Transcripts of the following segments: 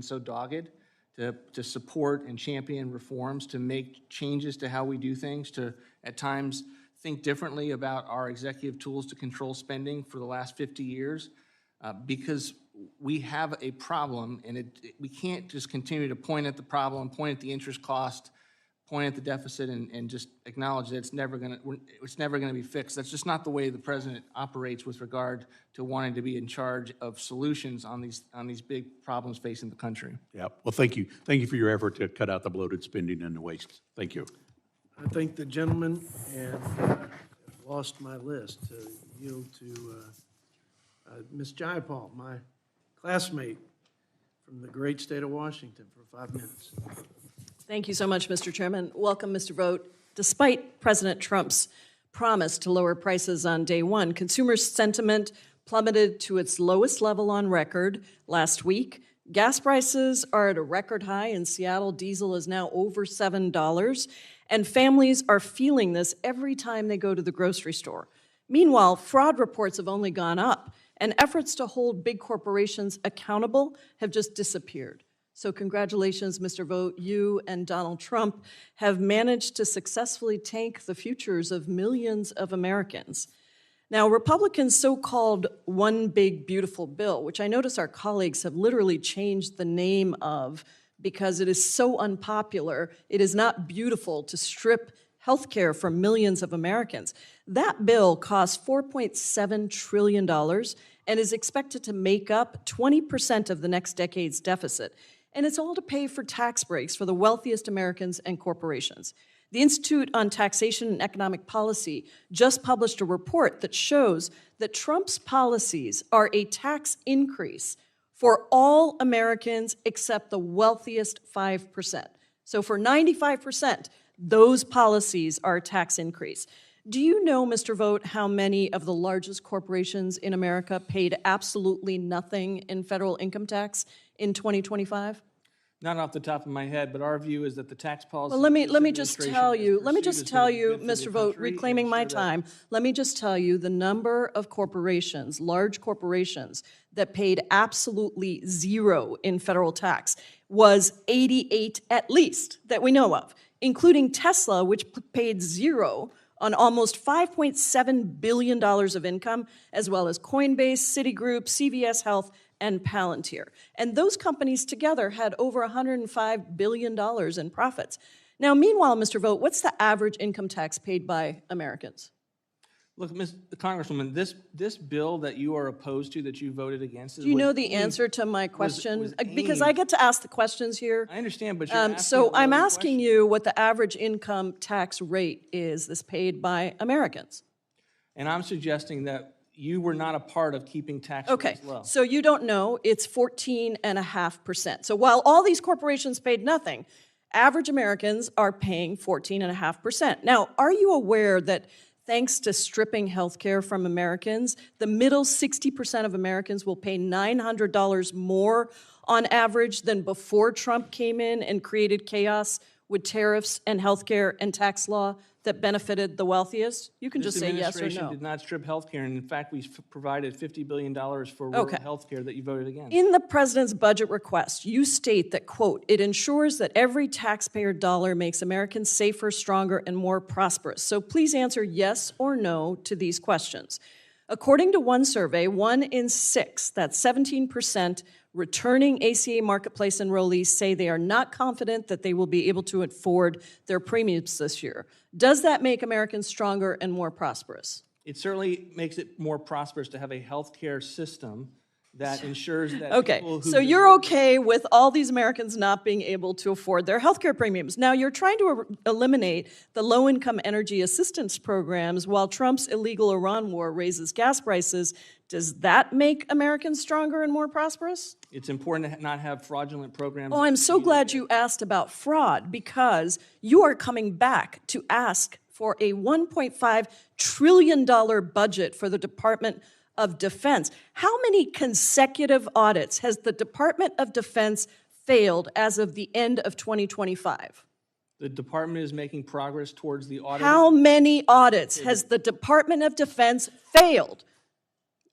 been so dogged to support and champion reforms, to make changes to how we do things, to at times think differently about our executive tools to control spending for the last 50 years, because we have a problem, and we can't just continue to point at the problem, point at the interest cost, point at the deficit, and just acknowledge that it's never going to be fixed. That's just not the way the president operates with regard to wanting to be in charge of solutions on these big problems facing the country. Yeah. Well, thank you. Thank you for your effort to cut out the bloated spending and the waste. Thank you. I thank the gentleman, and lost my list to yield to Ms. Jayapal, my classmate from the great state of Washington, for 5 minutes. Thank you so much, Mr. Chairman. Welcome, Mr. Vogt. Despite President Trump's promise to lower prices on day one, consumer sentiment plummeted to its lowest level on record last week. Gas prices are at a record high. In Seattle, diesel is now over $7, and families are feeling this every time they go to the grocery store. Meanwhile, fraud reports have only gone up, and efforts to hold big corporations accountable have just disappeared. So congratulations, Mr. Vogt. You and Donald Trump have managed to successfully tank the futures of millions of Americans. Now, Republicans' so-called One Big Beautiful Bill, which I notice our colleagues have literally changed the name of because it is so unpopular, it is not beautiful to strip health care from millions of Americans. That bill costs $4.7 trillion and is expected to make up 20% of the next decade's deficit. And it's all to pay for tax breaks for the wealthiest Americans and corporations. The Institute on Taxation and Economic Policy just published a report that shows that Trump's policies are a tax increase for all Americans except the wealthiest 5%. So for 95%, those policies are a tax increase. Do you know, Mr. Vogt, how many of the largest corporations in America paid absolutely nothing in federal income tax in 2025? Not off the top of my head, but our view is that the tax policy. Well, let me just tell you, Mr. Vogt, reclaiming my time, let me just tell you the number of corporations, large corporations, that paid absolutely zero in federal tax was 88 at least that we know of, including Tesla, which paid zero on almost $5.7 billion of income, as well as Coinbase, Citigroup, CVS Health, and Palantir. And those companies together had over $105 billion in profits. Now, meanwhile, Mr. Vogt, what's the average income tax paid by Americans? Look, Ms. Congresswoman, this bill that you are opposed to, that you voted against, do you know the answer to my question? Because I get to ask the questions here. I understand, but you're asking so I'm asking question. you what the average income tax rate is that's paid by Americans. And I'm suggesting that you were not a part of keeping tax rates low. So you don't know, it's 14.5%. So while all these corporations paid nothing, average Americans are paying 14.5%. Now, are you aware that thanks to stripping health care from Americans, the middle 60% of Americans will pay $900 more on average than before Trump came in and created chaos with tariffs and health care and tax law that benefited the wealthiest? You can just say yes or This administration no. did not strip health care, and in fact, we provided $50 billion for rural health care that you voted against. In the president's budget request, you state that, quote, it ensures that every taxpayer dollar makes Americans safer, stronger, and more prosperous. So please answer yes or no to these questions. According to one survey, 1 in 6, that's 17%, returning ACA marketplace enrollees say they are not confident that they will be able to afford their premiums this year. Does that make Americans stronger and more prosperous? It certainly makes it more prosperous to have a health care system that ensures that Okay, people who so you're okay with all these Americans not being able to afford their health care premiums. Now, you're trying to eliminate the low-income energy assistance programs while Trump's illegal Iran war raises gas prices. Does that make Americans stronger and more prosperous? It's important to not have fraudulent programs. Oh, I'm so glad you asked about fraud, because you are coming back to ask for a $1.5 trillion budget for the Department of Defense. How many consecutive audits has the Department of Defense failed as of the end of 2025? The department is making progress towards the audit. How many audits has the Department of Defense failed?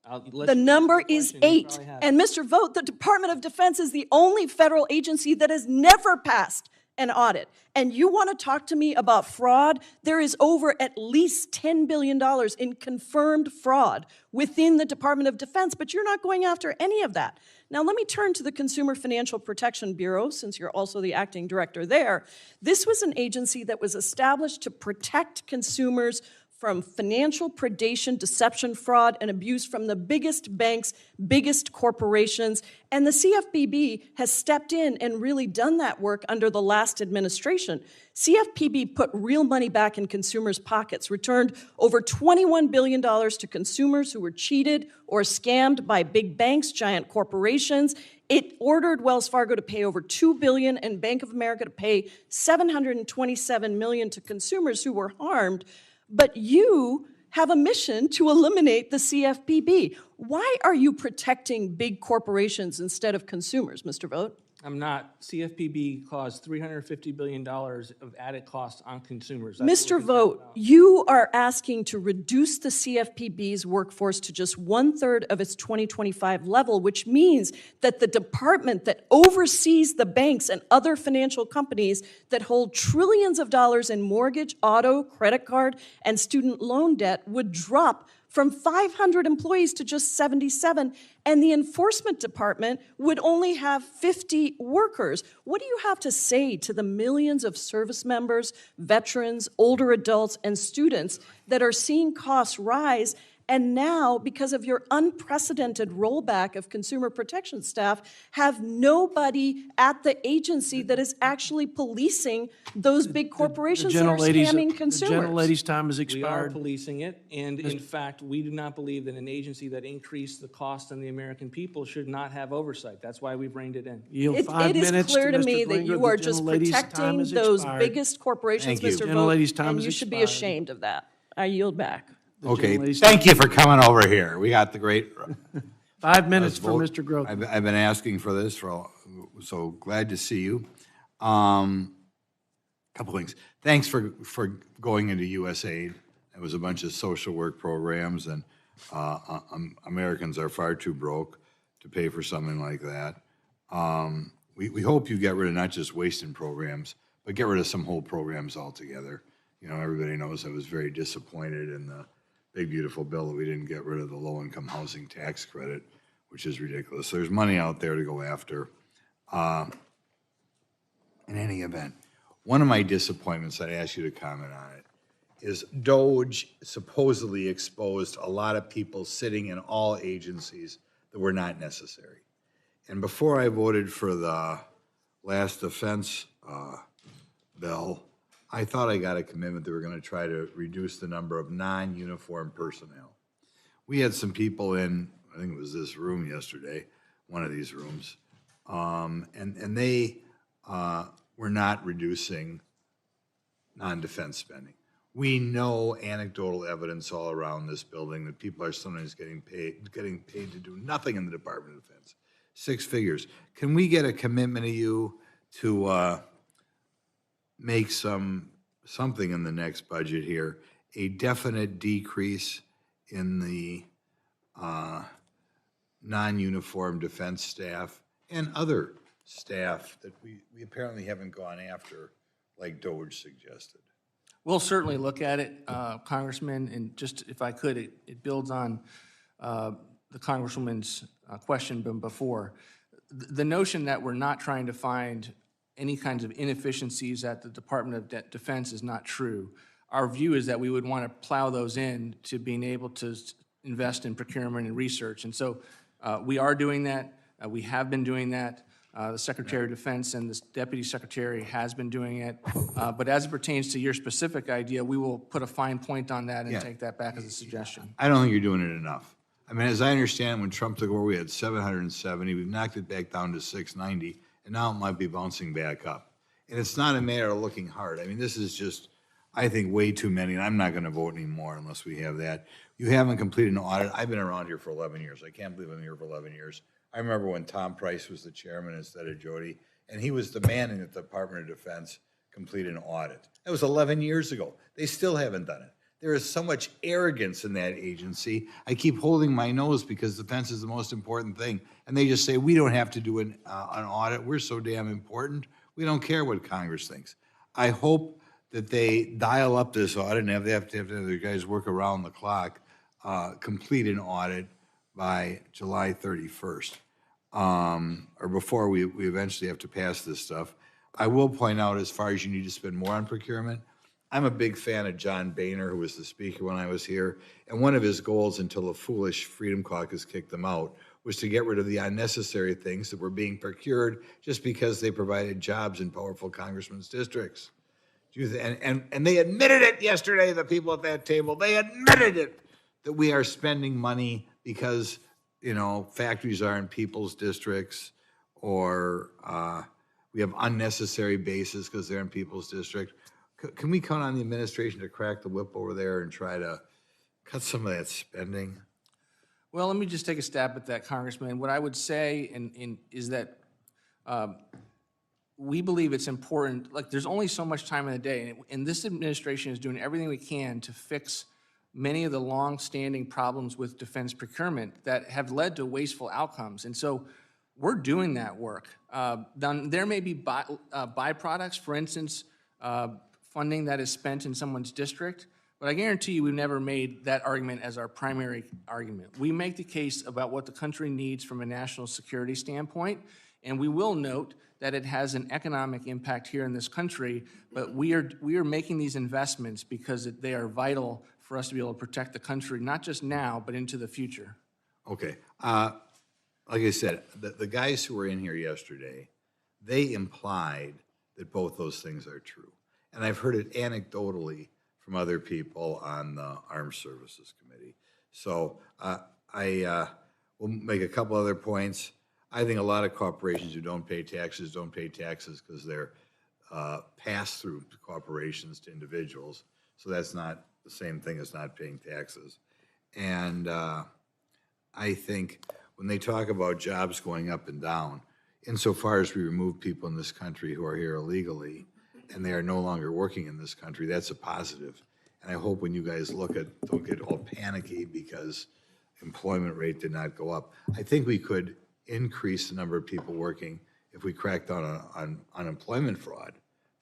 The number is 8. And Mr. Vogt, the Department of Defense is the only federal agency that has never passed an audit. And you want to talk to me about fraud? There is over at least $10 billion in confirmed fraud within the Department of Defense, but you're not going after any of that. Now, let me turn to the Consumer Financial Protection Bureau, since you're also the acting director there. This was an agency that was established to protect consumers from financial predation, deception, fraud, and abuse from the biggest banks, biggest corporations. And the CFPB has stepped in and really done that work under the last administration. CFPB put real money back in consumers' pockets, returned over $21 billion to consumers who were cheated or scammed by big banks, giant corporations. It ordered Wells Fargo to pay over $2 billion and Bank of America to pay $727 million to consumers who were harmed. But you have a mission to eliminate the CFPB. Why are you protecting big corporations instead of consumers, Mr. Vogt? I'm not. CFPB caused $350 billion of added costs on consumers. That's what we're Mr. Vogt, you are asking to reduce the CFPB's workforce to just 1/3 of its 2025 level, which means that the department that oversees the banks and other financial companies that hold trillions of dollars in mortgage, auto, credit card, and student loan debt would drop from 500 employees to just 77, and the enforcement department would only have 50 workers. What do you have to say to the millions of service members, veterans, older adults, and students that are seeing costs rise, and now, because of your unprecedented rollback of consumer protection staff, have nobody at the agency that is actually policing those big corporations that are scamming consumers? The gentlelady's time has We are expired. policing it, and in fact, we do not believe that an agency that increased the cost on the American people should not have oversight. That's why we've reined it in. Yield 5 It is minutes clear to Mr. me that Klinger. you The are just gentlelady's time protecting has those expired. biggest corporations, Thank you. Mr. Gentlelady's Vogt, time and has you should be expired. ashamed of that. I yield back. Okay, gentlelady's thank you for coming over here. We got the great. 5 minutes for vote. Mr. Groth. I've been asking for this so glad to see you. Couple things. Thanks for going into USAID. It was a bunch of social work programs, and Americans are far too broke to pay for something like that. We hope you get rid of not just wasting programs, but get rid of some whole programs altogether. You know, everybody knows I was very disappointed in the big beautiful bill that we didn't get rid of the low-income housing tax credit, which is ridiculous. There's money out there to go after. In any event, one of my disappointments, I'd ask you to comment on it, is DOGE supposedly exposed a lot of people sitting in all agencies that were not necessary. And before I voted for the last defense bill, I thought I got a commitment that we're going to try to reduce the number of non-uniform personnel. We had some people in, I think it was this room yesterday, one of these rooms, and they were not reducing non-defense spending. We know anecdotal evidence all around this building that people are sometimes getting paid to do nothing in the Department of Defense. 6 figures. Can we get a commitment of you to make something in the next budget here, a definite decrease in the non-uniform defense staff and other staff that we apparently haven't gone after like DOGE suggested? We'll certainly look at it, Congressman, and just if I could, it builds on the Congresswoman's question before. The notion that we're not trying to find any kinds of inefficiencies at the Department of Defense is not true. Our view is that we would want to plow those in to being able to invest in procurement and research. And so we are doing that. We have been doing that. The Secretary of Defense and the Deputy Secretary has been doing it. But as it pertains to your specific idea, we will put a fine point on that and take that back as a suggestion. I don't think you're doing it enough. I mean, as I understand, when Trump took over, we had 770. We've knocked it back down to 690, and now it might be bouncing back up. And it's not a matter of looking hard. I mean, this is just, I think, way too many, and I'm not going to vote anymore unless we have that. You haven't completed an audit. I've been around here for 11 years. I can't believe I'm here for 11 years. I remember when Tom Price was the chairman instead of Jody, and he was demanding that the Department of Defense complete an audit. That was 11 years ago. They still haven't done it. There is so much arrogance in that agency. I keep holding my nose because defense is the most important thing. And they just say, we don't have to do an audit. We're so damn important. We don't care what Congress thinks. I hope that they dial up this audit and they have to have their guys work around the clock, complete an audit by July 31st, or before we eventually have to pass this stuff. I will point out, as far as you need to spend more on procurement, I'm a big fan of John Boehner, who was the speaker when I was here, and one of his goals until the foolish Freedom Caucus kicked them out was to get rid of the unnecessary things that were being procured just because they provided jobs in powerful congressmen's districts. And they admitted it yesterday, the people at that table, they admitted it, that we are spending money because, factories are in people's districts, or we have unnecessary bases because they're in people's district. Can we count on the administration to crack the whip over there and try to cut some of that spending? Well, let me just take a stab at that, Congressman. What I would say is that we believe it's important. Like, there's only so much time in the day, and this administration is doing everything we can to fix many of the long-standing problems with defense procurement that have led to wasteful outcomes. And so we're doing that work. There may be byproducts, for instance, funding that is spent in someone's district, but I guarantee you we've never made that argument as our primary argument. We make the case about what the country needs from a national security standpoint, and we will note that it has an economic impact here in this country, but we are making these investments because they are vital for us to be able to protect the country, not just now, but into the future. Okay. Like I said, the guys who were in here yesterday, they implied that both those things are true. And I've heard it anecdotally from other people on the Armed Services Committee. So I will make a couple other points. I think a lot of corporations who don't pay taxes because they're pass-through corporations to individuals. So that's not the same thing as not paying taxes. And I think when they talk about jobs going up and down, insofar as we remove people in this country who are here illegally and they are no longer working in this country, that's a positive. And I hope when you guys don't get all panicky because employment rate did not go up. I think we could increase the number of people working if we cracked down on unemployment fraud.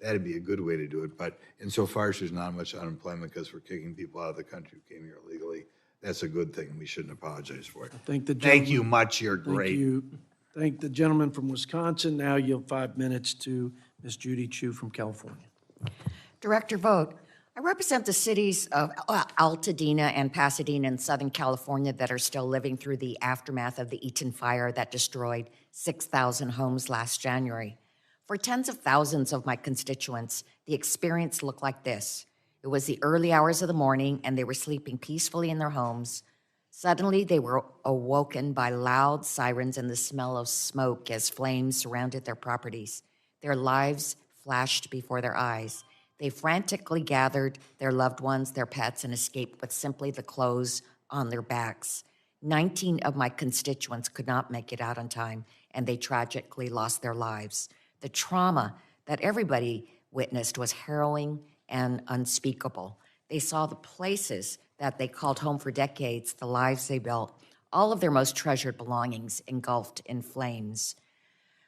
That'd be a good way to do it. But insofar as there's not much unemployment because we're kicking people out of the country who came here illegally, that's a good thing. We shouldn't apologize for it. Thank you much. You're great. Thank you. Thank the gentleman from Wisconsin. Now yield 5 minutes to Ms. Judy Chu from California. Director Vogt, I represent the cities of Altadena and Pasadena in Southern California that are still living through the aftermath of the Eaton fire that destroyed 6,000 homes last January. For tens of thousands of my constituents, the experience looked like this. It was the early hours of the morning and they were sleeping peacefully in their homes. Suddenly, they were awoken by loud sirens and the smell of smoke as flames surrounded their properties. Their lives flashed before their eyes. They frantically gathered their loved ones, their pets, and escaped with simply the clothes on their backs. 19 of my constituents could not make it out on time, and they tragically lost their lives. The trauma that everybody witnessed was harrowing and unspeakable. They saw the places that they called home for decades, the lives they built, all of their most treasured belongings engulfed in flames.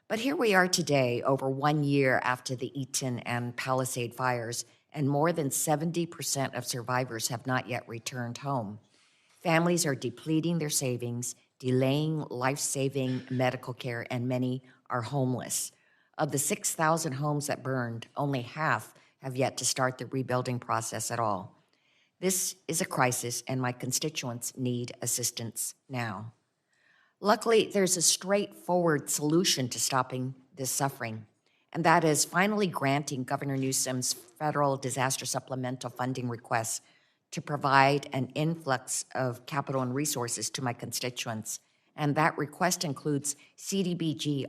But here we are today, over 1 year after the Eaton and Palisade fires, and more than 70% of survivors have not yet returned home. Families are depleting their savings, delaying life-saving medical care, and many are homeless. Of the 6,000 homes that burned, only half have yet to start the rebuilding process at all. This is a crisis, and my constituents need assistance now. Luckily, there's a straightforward solution to stopping this suffering, and that is finally granting Governor Newsom's federal disaster supplemental funding request to provide an influx of capital and resources to my constituents. And that request includes CDBG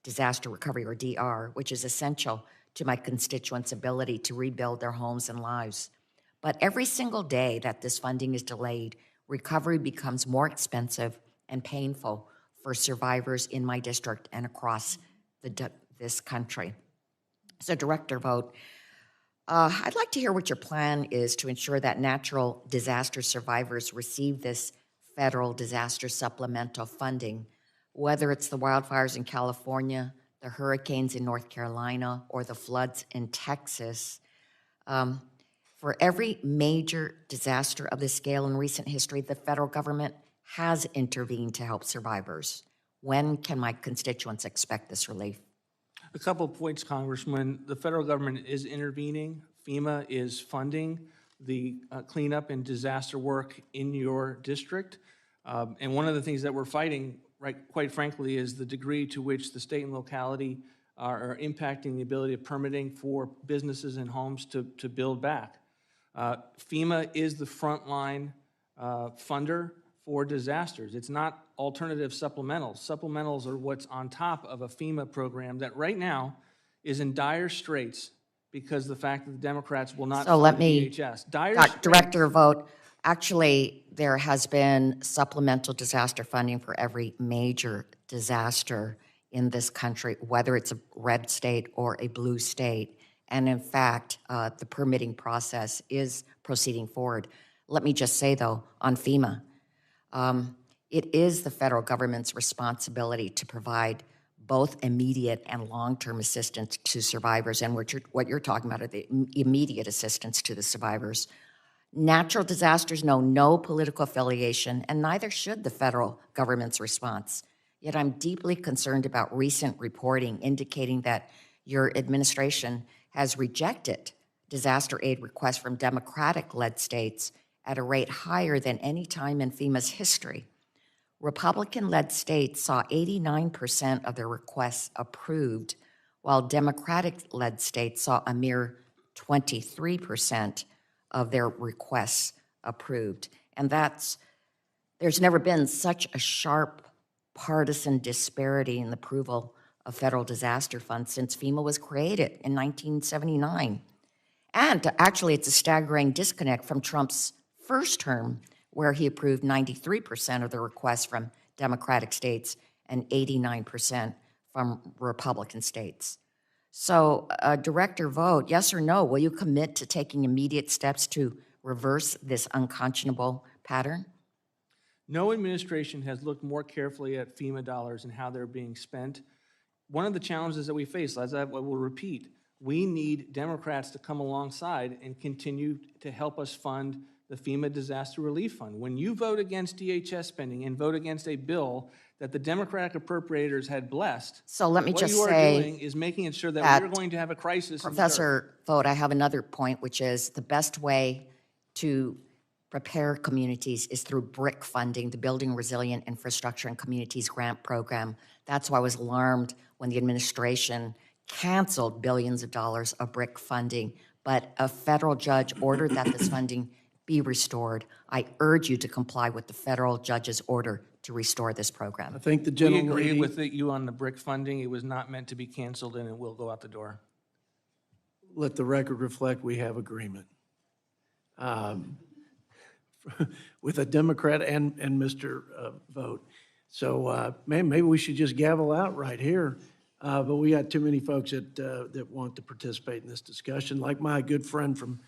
disaster recovery, or DR, which is essential to my constituents' ability to rebuild their homes and lives. But every single day that this funding is delayed, recovery becomes more expensive and painful for survivors in my district and across this country. So, Director Vogt, I'd like to hear what your plan is to ensure that natural disaster survivors receive this federal disaster supplemental funding, whether it's the wildfires in California, the hurricanes in North Carolina, or the floods in Texas. For every major disaster of this scale in recent history, the federal government has intervened to help survivors. When can my constituents expect this relief? A couple of points, Congressman. The federal government is intervening. FEMA is funding the cleanup and disaster work in your district. And one of the things that we're fighting, right, quite frankly, is the degree to which the state and locality are impacting the ability of permitting for businesses and homes to build back. FEMA is the frontline funder for disasters. It's not alternative supplementals. Supplementals are what's on top of a FEMA program that right now is in dire straits because of the fact that the Democrats will not So let fund me, DHS. Dire Director Vogt, actually, there has been supplemental disaster funding for every major disaster in this country, whether it's a red state or a blue state. And in fact, the permitting process is proceeding forward. Let me just say, though, on FEMA, it is the federal government's responsibility to provide both immediate and long-term assistance to survivors. And what you're talking about are the immediate assistance to the survivors. Natural disasters know no political affiliation, and neither should the federal government's response. Yet I'm deeply concerned about recent reporting indicating that your administration has rejected disaster aid requests from Democratic-led states at a rate higher than any time in FEMA's history. Republican-led states saw 89% of their requests approved, while Democratic-led states saw a mere 23% of their requests approved. And there's never been such a sharp partisan disparity in the approval of federal disaster funds since FEMA was created in 1979. And actually, it's a staggering disconnect from Trump's first term, where he approved 93% of the requests from Democratic states and 89% from Republican states. So, Director Vogt, yes or no, will you commit to taking immediate steps to reverse this unconscionable pattern? No administration has looked more carefully at FEMA dollars and how they're being spent. One of the challenges that we face, as I will repeat, we need Democrats to come alongside and continue to help us fund the FEMA Disaster Relief Fund. When you vote against DHS spending and vote against a bill that the Democratic appropriators had blessed, So let me what just you are say doing is making it sure that that we're going to have a crisis. Professor Vogt, I have another point, which is the best way to prepare communities is through BRIC funding, the Building Resilient Infrastructure and Communities Grant Program. That's why I was alarmed when the administration canceled billions of dollars of BRIC funding, but a federal judge ordered that this funding be restored. I urge you to comply with the federal judge's order to restore this program. I think the We gentlelady. agree with you on the BRIC funding. It was not meant to be canceled, and it will go out the door. Let the record reflect we have agreement. With a Democrat and Mr. Vogt. So maybe we should just gavel out right here. But we got too many folks that want to participate in this discussion, like my good friend from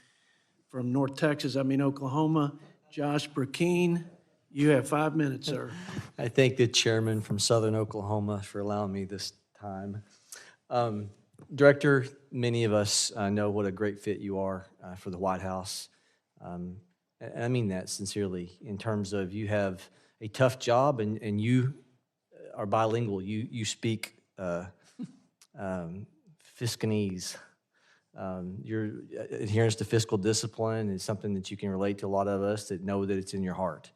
Oklahoma, Josh Burkeen. You have 5 minutes, sir. I thank the chairman from Southern Oklahoma for allowing me this time. Director, many of us know what a great fit you are for the White House. And I mean that sincerely in terms of you have a tough job and you are bilingual. You speak Fiscanese. Your adherence to fiscal discipline is something that you can relate to a lot of us that know that it's in your heart.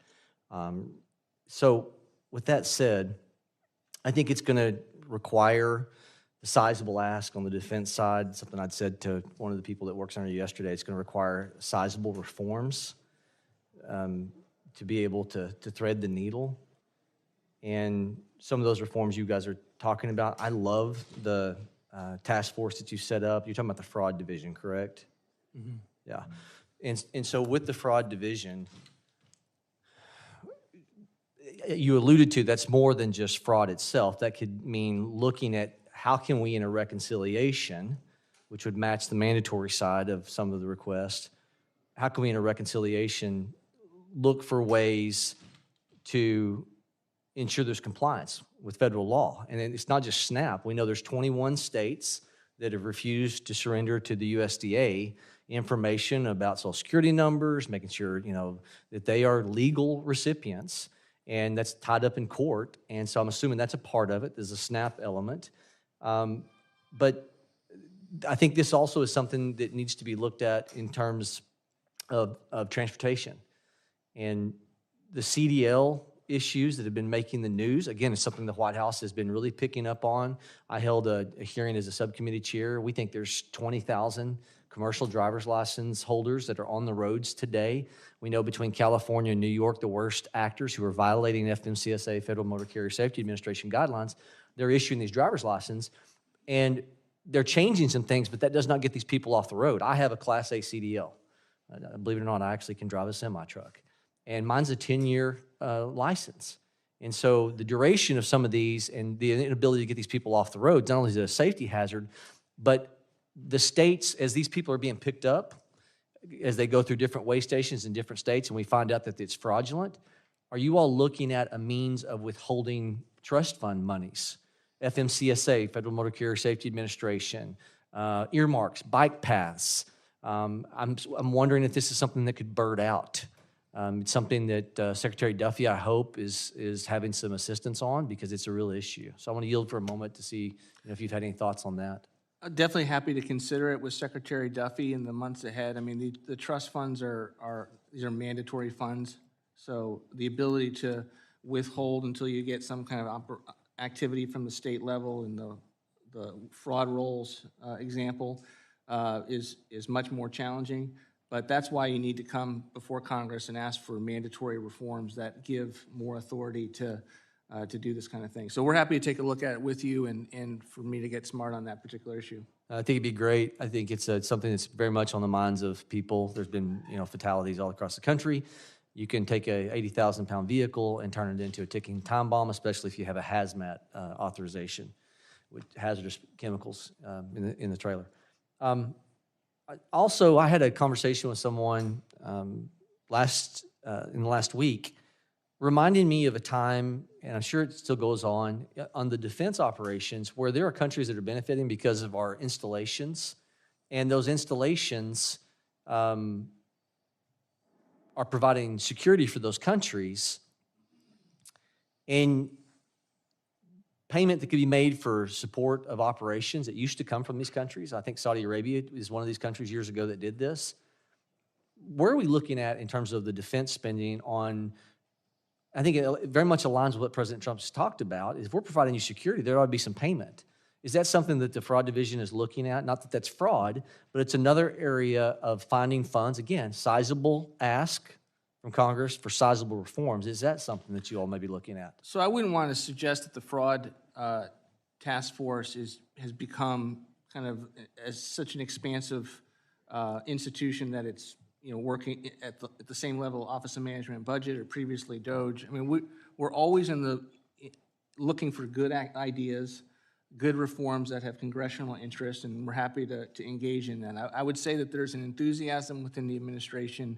So with that said, I think it's going to require a sizable ask on the defense side, something I'd said to one of the people that works under you yesterday. It's going to require sizable reforms to be able to thread the needle. And some of those reforms you guys are talking about, I love the task force that you set up. You're talking about the fraud division, correct? Mm-hmm. Yeah. And so with the fraud division, you alluded to that's more than just fraud itself. That could mean looking at how can we, in a reconciliation, which would match the mandatory side of some of the requests, how can we, in a reconciliation, look for ways to ensure there's compliance with federal law? And then it's not just SNAP. We know there's 21 states that have refused to surrender to the USDA information about Social Security numbers, making sure, that they are legal recipients, and that's tied up in court. And so I'm assuming that's a part of it. There's a SNAP element. But I think this also is something that needs to be looked at in terms of transportation. And the CDL issues that have been making the news, again, is something the White House has been really picking up on. I held a hearing as a subcommittee chair. We think there's 20,000 commercial driver's license holders that are on the roads today. We know between California and New York, the worst actors who are violating FMCSA, Federal Motor Carrier Safety Administration guidelines, they're issuing these driver's licenses, and they're changing some things, but that does not get these people off the road. I have a Class A CDL. Believe it or not, I actually can drive a semi-truck. And mine's a 10-year license. And so the duration of some of these and the inability to get these people off the road, not only is it a safety hazard, but the states, as these people are being picked up, as they go through different weigh stations in different states, and we find out that it's fraudulent, are you all looking at a means of withholding trust fund monies? FMCSA, Federal Motor Carrier Safety Administration, earmarks, bike paths. I'm wondering if this is something that could bird out. It's something that Secretary Duffy, I hope, is having some assistance on, because it's a real issue. So I want to yield for a moment to see if you've had any thoughts on that. Definitely happy to consider it with Secretary Duffy in the months ahead. I mean, the trust funds these are mandatory funds, so the ability to withhold until you get some kind of activity from the state level in the fraud rolls example is much more challenging. But that's why you need to come before Congress and ask for mandatory reforms that give more authority to do this kind of thing. So we're happy to take a look at it with you and for me to get smart on that particular issue. I think it'd be great. I think it's something that's very much on the minds of people. There's been fatalities all across the country. You can take a 80,000-pound vehicle and turn it into a ticking time bomb, especially if you have a hazmat authorization with hazardous chemicals in the trailer. Also, I had a conversation with someone in the last week, reminding me of a time, and I'm sure it still goes on the defense operations, where there are countries that are benefiting because of our installations, and those installations are providing security for those countries, and payment that could be made for support of operations that used to come from these countries. I think Saudi Arabia is one of these countries years ago that did this. Where are we looking at in terms of the defense spending on? I think it very much aligns with what President Trump's talked about, is if we're providing you security, there ought to be some payment. Is that something that the fraud division is looking at? Not that that's fraud, but it's another area of finding funds. Again, sizable ask from Congress for sizable reforms. Is that something that you all may be looking at? So I wouldn't want to suggest that the fraud task force has become kind of as such an expansive institution that it's working at the same level Office of Management and Budget or previously DOGE. I mean, we're always looking for good ideas, good reforms that have congressional interest, and we're happy to engage in that. I would say that there's an enthusiasm within the administration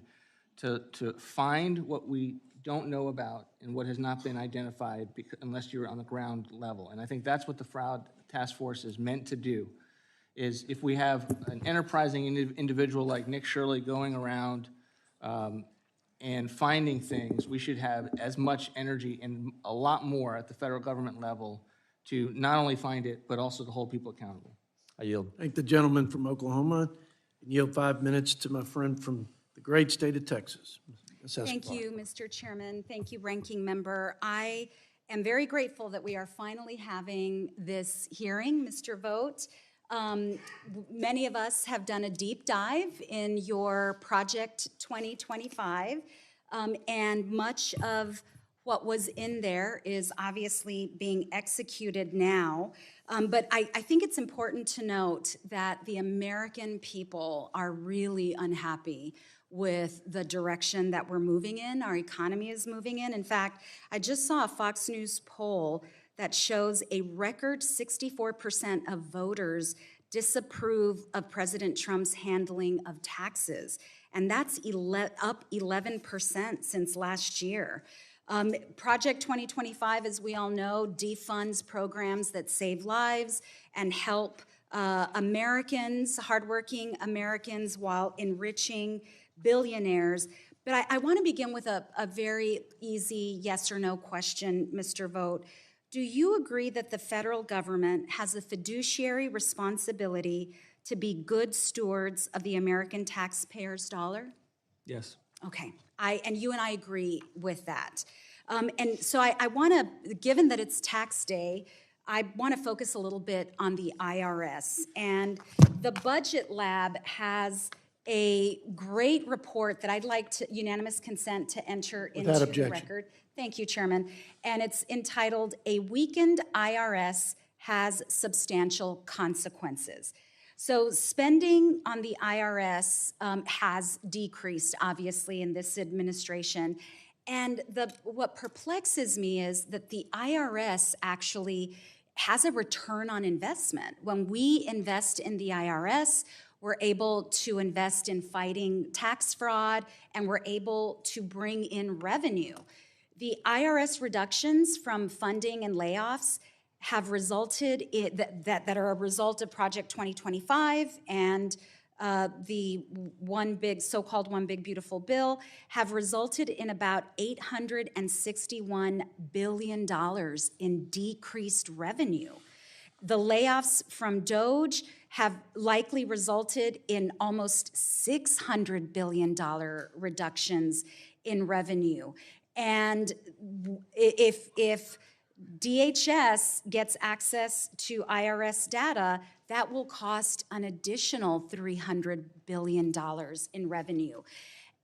to find what we don't know about and what has not been identified unless you're on the ground level. And I think that's what the fraud task force is meant to do, is if we have an enterprising individual like Nick Shirley going around and finding things, we should have as much energy and a lot more at the federal government level to not only find it, but also to hold people accountable. I yield. Thank the gentleman from Oklahoma, and yield 5 minutes to my friend from the great state of Texas. Ms. Thank Escobar. you, Mr. Chairman. Thank you, Ranking Member. I am very grateful that we are finally having this hearing, Mr. Vogt. Many of us have done a deep dive in your Project 2025, and much of what was in there is obviously being executed now. But I think it's important to note that the American people are really unhappy with the direction that we're moving in, our economy is moving in. In fact, I just saw a Fox News poll that shows a record 64% of voters disapprove of President Trump's handling of taxes. And that's up 11% since last year. Project 2025, as we all know, defunds programs that save lives and help Americans, hardworking Americans, while enriching billionaires. But I want to begin with a very easy yes or no question, Mr. Vogt. Do you agree that the federal government has a fiduciary responsibility to be good stewards of the American taxpayer's dollar? Yes. Okay, and you and I agree with that. And so I want to, given that it's tax day, I want to focus a little bit on the IRS. And the Budget Lab has a great report that I'd like to unanimous consent to enter into the objection. record. Thank you, Chairman. And it's entitled, "A Weakened IRS Has Substantial Consequences." So spending on the IRS has decreased, obviously, in this administration. And what perplexes me is that the IRS actually has a return on investment. When we invest in the IRS, we're able to invest in fighting tax fraud, and we're able to bring in revenue. The IRS reductions from funding and layoffs have resulted in, that are a result of Project 2025 and the so-called One Big Beautiful Bill, have resulted in about $861 billion in decreased revenue. The layoffs from DOGE have likely resulted in almost $600 billion reductions in revenue. And if DHS gets access to IRS data, that will cost an additional $300 billion in revenue.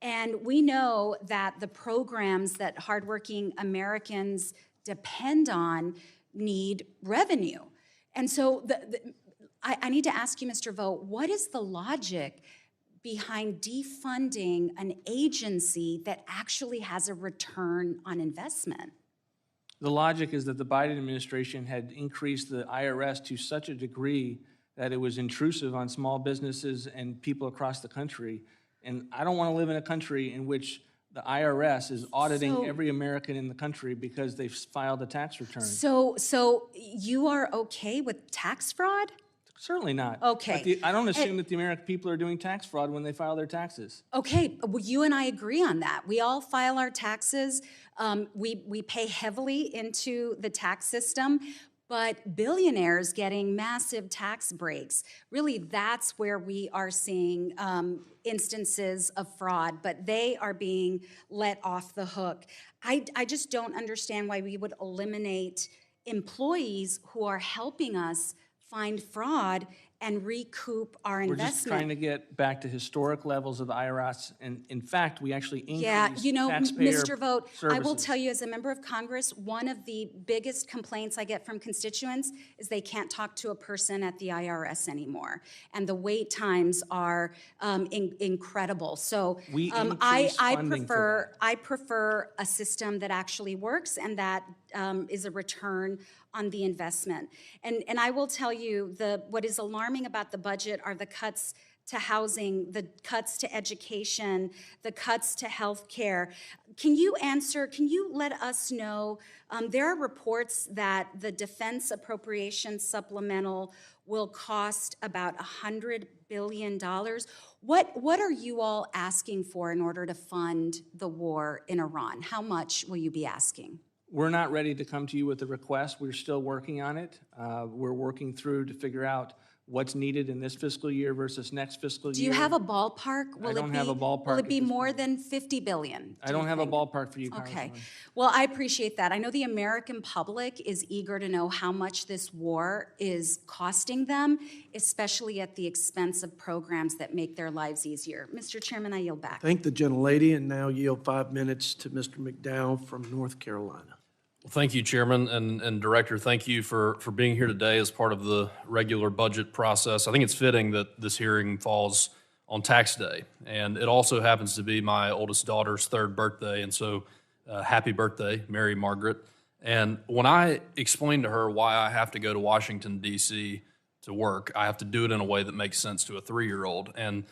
And we know that the programs that hardworking Americans depend on need revenue. And so I need to ask you, Mr. Vogt, what is the logic behind defunding an agency that actually has a return on investment? The logic is that the Biden administration had increased the IRS to such a degree that it was intrusive on small businesses and people across the country. And I don't want to live in a country in which the IRS is auditing every American in the country because they've filed a tax return. So you are okay with tax fraud? Certainly not. Okay. But I don't assume that the American people are doing tax fraud when they file their taxes. Okay, well, you and I agree on that. We all file our taxes. We pay heavily into the tax system, but billionaires getting massive tax breaks, really that's where we are seeing instances of fraud, but they are being let off the hook. I just don't understand why we would eliminate employees who are helping us find fraud and recoup our We're investment. just trying to get back to historic levels of the IRS, and in fact, we actually increased Yeah, you know, taxpayer Mr. Vogt, I will services. tell you as a member of Congress, one of the biggest complaints I get from constituents is they can't talk to a person at the IRS anymore. And the wait times are incredible. So We I increased funding for that. I prefer a system that actually works and that is a return on the investment. And I will tell you, what is alarming about the budget are the cuts to housing, the cuts to education, the cuts to health care. Can you let us know, there are reports that the Defense Appropriations Supplemental will cost about $100 billion. What are you all asking for in order to fund the war in Iran? How much will you be asking? We're not ready to come to you with a request. We're still working on it. We're working through to figure out what's needed in this fiscal year versus next fiscal year. Do you have a ballpark? I don't have a ballpark Will it at be this more point. than $50 billion? I don't have a ballpark for you, Congresswoman. Okay. Well, I appreciate that. I know the American public is eager to know how much this war is costing them, especially at the expense of programs that make their lives easier. Mr. Chairman, I yield back. Thank the gentlelady, and now yield 5 minutes to Mr. McDowell from North Carolina. Well, thank you, Chairman and Director. Thank you for being here today as part of the regular budget process. I think it's fitting that this hearing falls on tax day, and it also happens to be my oldest daughter's 3rd birthday, and so happy birthday, Mary Margaret. And when I explained to her why I have to go to Washington, D.C. to work. I have to do it in a way that makes sense to a 3-year-old. And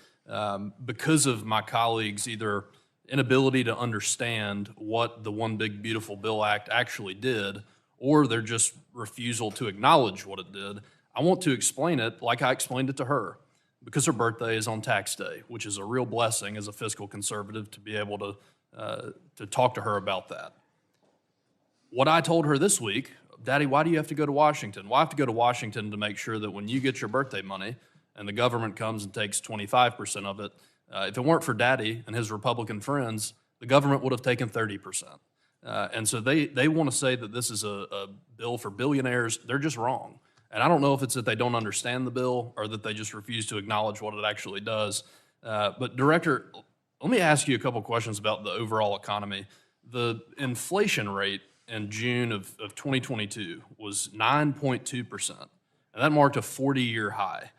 because of my colleagues' either inability to understand what the One Big Beautiful Bill Act actually did, or their just refusal to acknowledge what it did, I want to explain it like I explained it to her, because her birthday is on tax day, which is a real blessing as a fiscal conservative to be able to talk to her about that. What I told her this week, Daddy, why do you have to go to Washington? Well, I have to go to Washington to make sure that when you get your birthday money and the government comes and takes 25% of it, if it weren't for Daddy and his Republican friends, the government would have taken 30%. And so they want to say that this is a bill for billionaires. They're just wrong. And I don't know if it's that they don't understand the bill or that they just refuse to acknowledge what it actually does. But Director, let me ask you a couple questions about the overall economy. The inflation rate in June of 2022 was 9.2%, and that marked a 40-year high.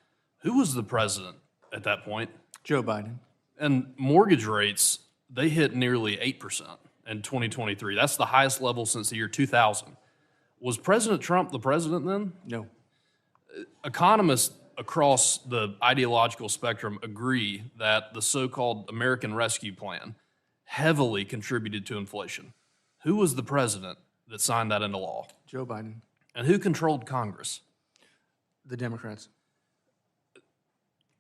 Who was the president at that point? Joe Biden. And mortgage rates, they hit nearly 8% in 2023. That's the highest level since the year 2000. Was President Trump the president then? No. Economists across the ideological spectrum agree that the so-called American Rescue Plan heavily contributed to inflation. Who was the president that signed that into law? Joe Biden. And who controlled Congress? The Democrats.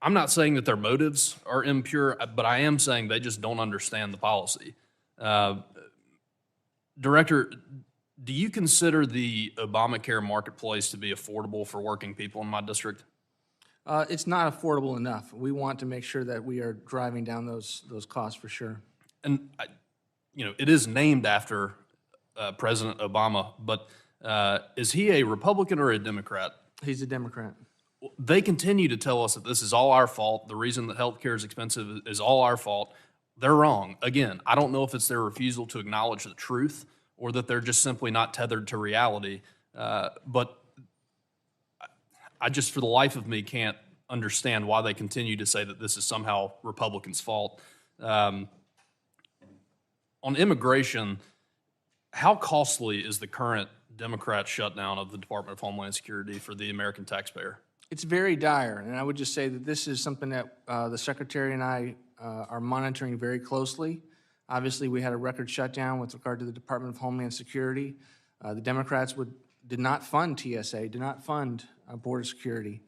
I'm not saying that their motives are impure, but I am saying they just don't understand the policy. Director, do you consider the Obamacare marketplace to be affordable for working people in my district? It's not affordable enough. We want to make sure that we are driving down those costs for sure. And it is named after President Obama, but is he a Republican or a Democrat? He's a Democrat. They continue to tell us that this is all our fault. The reason that healthcare is expensive is all our fault. They're wrong. Again, I don't know if it's their refusal to acknowledge the truth or that they're just simply not tethered to reality. But I just, for the life of me, can't understand why they continue to say that this is somehow Republicans' fault. On immigration, how costly is the current Democrat shutdown of the Department of Homeland Security for the American taxpayer? It's very dire, and I would just say that this is something that the Secretary and I are monitoring very closely. Obviously, we had a record shutdown with regard to the Department of Homeland Security. The Democrats did not fund TSA, did not fund border security.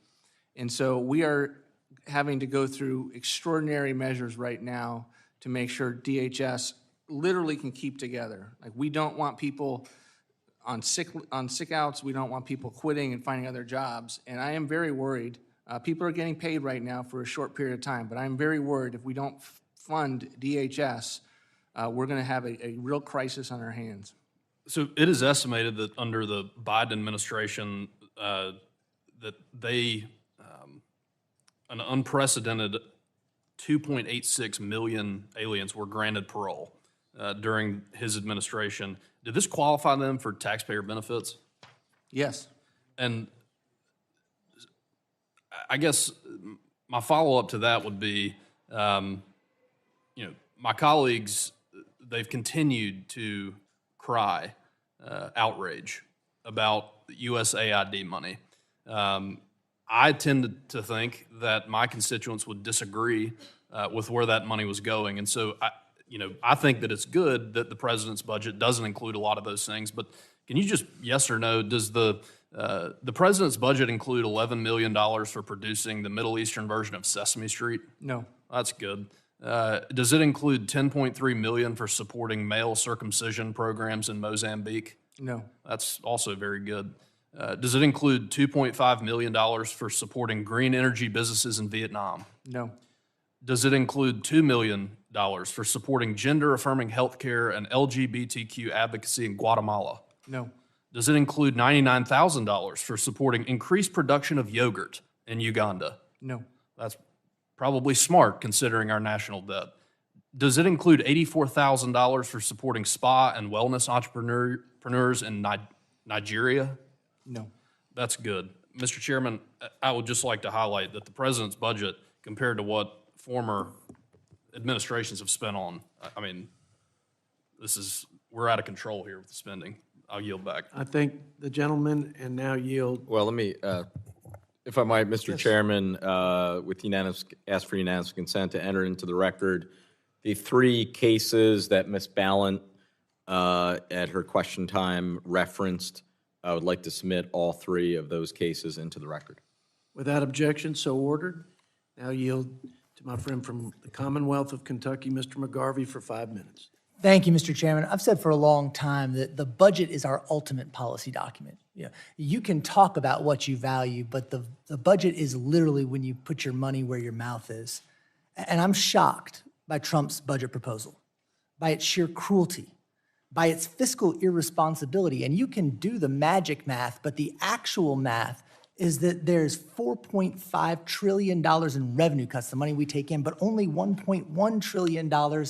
And so we are having to go through extraordinary measures right now to make sure DHS literally can keep together. Like, we don't want people on sick outs. We don't want people quitting and finding other jobs. And I am very worried. People are getting paid right now for a short period of time, but I'm very worried if we don't fund DHS, we're going to have a real crisis on our hands. So it is estimated that under the Biden administration, that an unprecedented 2.86 million aliens were granted parole during his administration. Did this qualify them for taxpayer benefits? Yes. And I guess my follow-up to that would be, my colleagues, they've continued to cry outrage about the USAID money. I tend to think that my constituents would disagree with where that money was going. And so I think that it's good that the president's budget doesn't include a lot of those things, but can you just, yes or no, does the president's budget include $11 million for producing the Middle Eastern version of Sesame Street? No. That's good. Does it include $10.3 million for supporting male circumcision programs in Mozambique? No. That's also very good. Does it include $2.5 million for supporting green energy businesses in Vietnam? No. Does it include $2 million for supporting gender-affirming healthcare and LGBTQ advocacy in Guatemala? No. Does it include $99,000 for supporting increased production of yogurt in Uganda? No. That's probably smart considering our national debt. Does it include $84,000 for supporting spa and wellness entrepreneurs in Nigeria? No. That's good. Mr. Chairman, I would just like to highlight that the president's budget compared to what former administrations have spent on, we're out of control here with the spending. I'll yield back. I thank the gentleman and now yield. Well, let me, If I might, Mr. Chairman, with unanimous, ask for unanimous consent to enter into the record the 3 cases that Ms. Ballant at her question time referenced. I would like to submit all 3 of those cases into the record. Without objection, so ordered. Now yield to my friend from the Commonwealth of Kentucky, Mr. McGarvey, for 5 minutes. Thank you, Mr. Chairman. I've said for a long time that the budget is our ultimate policy document. You can talk about what you value, but the budget is literally when you put your money where your mouth is. And I'm shocked by Trump's budget proposal, by its sheer cruelty, by its fiscal irresponsibility. And you can do the magic math, but the actual math is that there's $4.5 trillion in revenue cuts, the money we take in, but only $1.1 trillion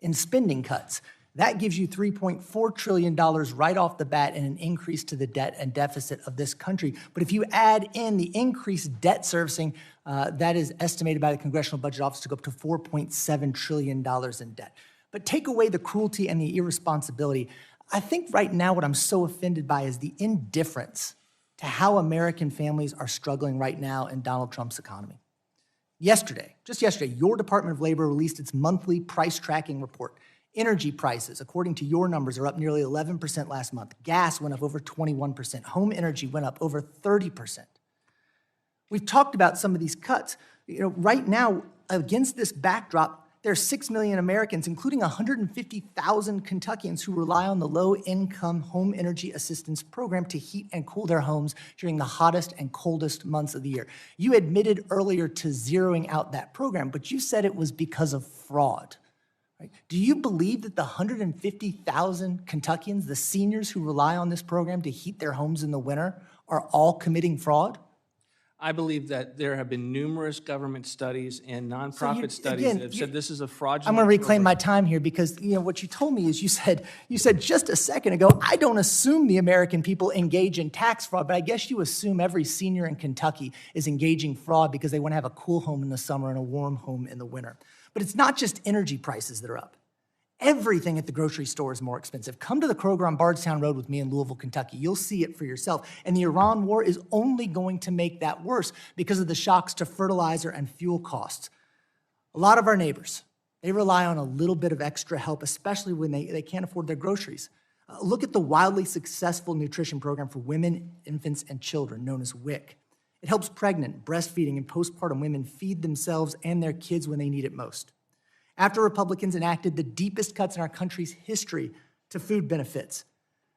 in spending cuts. That gives you $3.4 trillion right off the bat and an increase to the debt and deficit of this country. But if you add in the increased debt servicing, that is estimated by the Congressional Budget Office to go up to $4.7 trillion in debt. But take away the cruelty and the irresponsibility. I think right now what I'm so offended by is the indifference to how American families are struggling right now in Donald Trump's economy. Yesterday, just yesterday, your Department of Labor released its monthly price tracking report. Energy prices, according to your numbers, are up nearly 11% last month. Gas went up over 21%. Home energy went up over 30%. We've talked about some of these cuts. Right now, against this backdrop, there are 6 million Americans, including 150,000 Kentuckians, who rely on the low-income home energy assistance program to heat and cool their homes during the hottest and coldest months of the year. You admitted earlier to zeroing out that program, but you said it was because of fraud. Right? Do you believe that the 150,000 Kentuckians, the seniors who rely on this program to heat their homes in the winter, are all committing fraud? I believe that there have been numerous government studies and nonprofit studies that have said this is a fraudulent I'm going to reclaim my program. time here because what you told me is you said just a second ago, I don't assume the American people engage in tax fraud, but I guess you assume every senior in Kentucky is engaging fraud because they want to have a cool home in the summer and a warm home in the winter. But it's not just energy prices that are up. Everything at the grocery store is more expensive. Come to the Kroger on Bardstown Road with me in Louisville, Kentucky. You'll see it for yourself. And the Iran war is only going to make that worse because of the shocks to fertilizer and fuel costs. A lot of our neighbors, they rely on a little bit of extra help, especially when they can't afford their groceries. Look at the wildly successful nutrition program for women, infants, and children, known as WIC. It helps pregnant, breastfeeding, and postpartum women feed themselves and their kids when they need it most. After Republicans enacted the deepest cuts in our country's history to food benefits,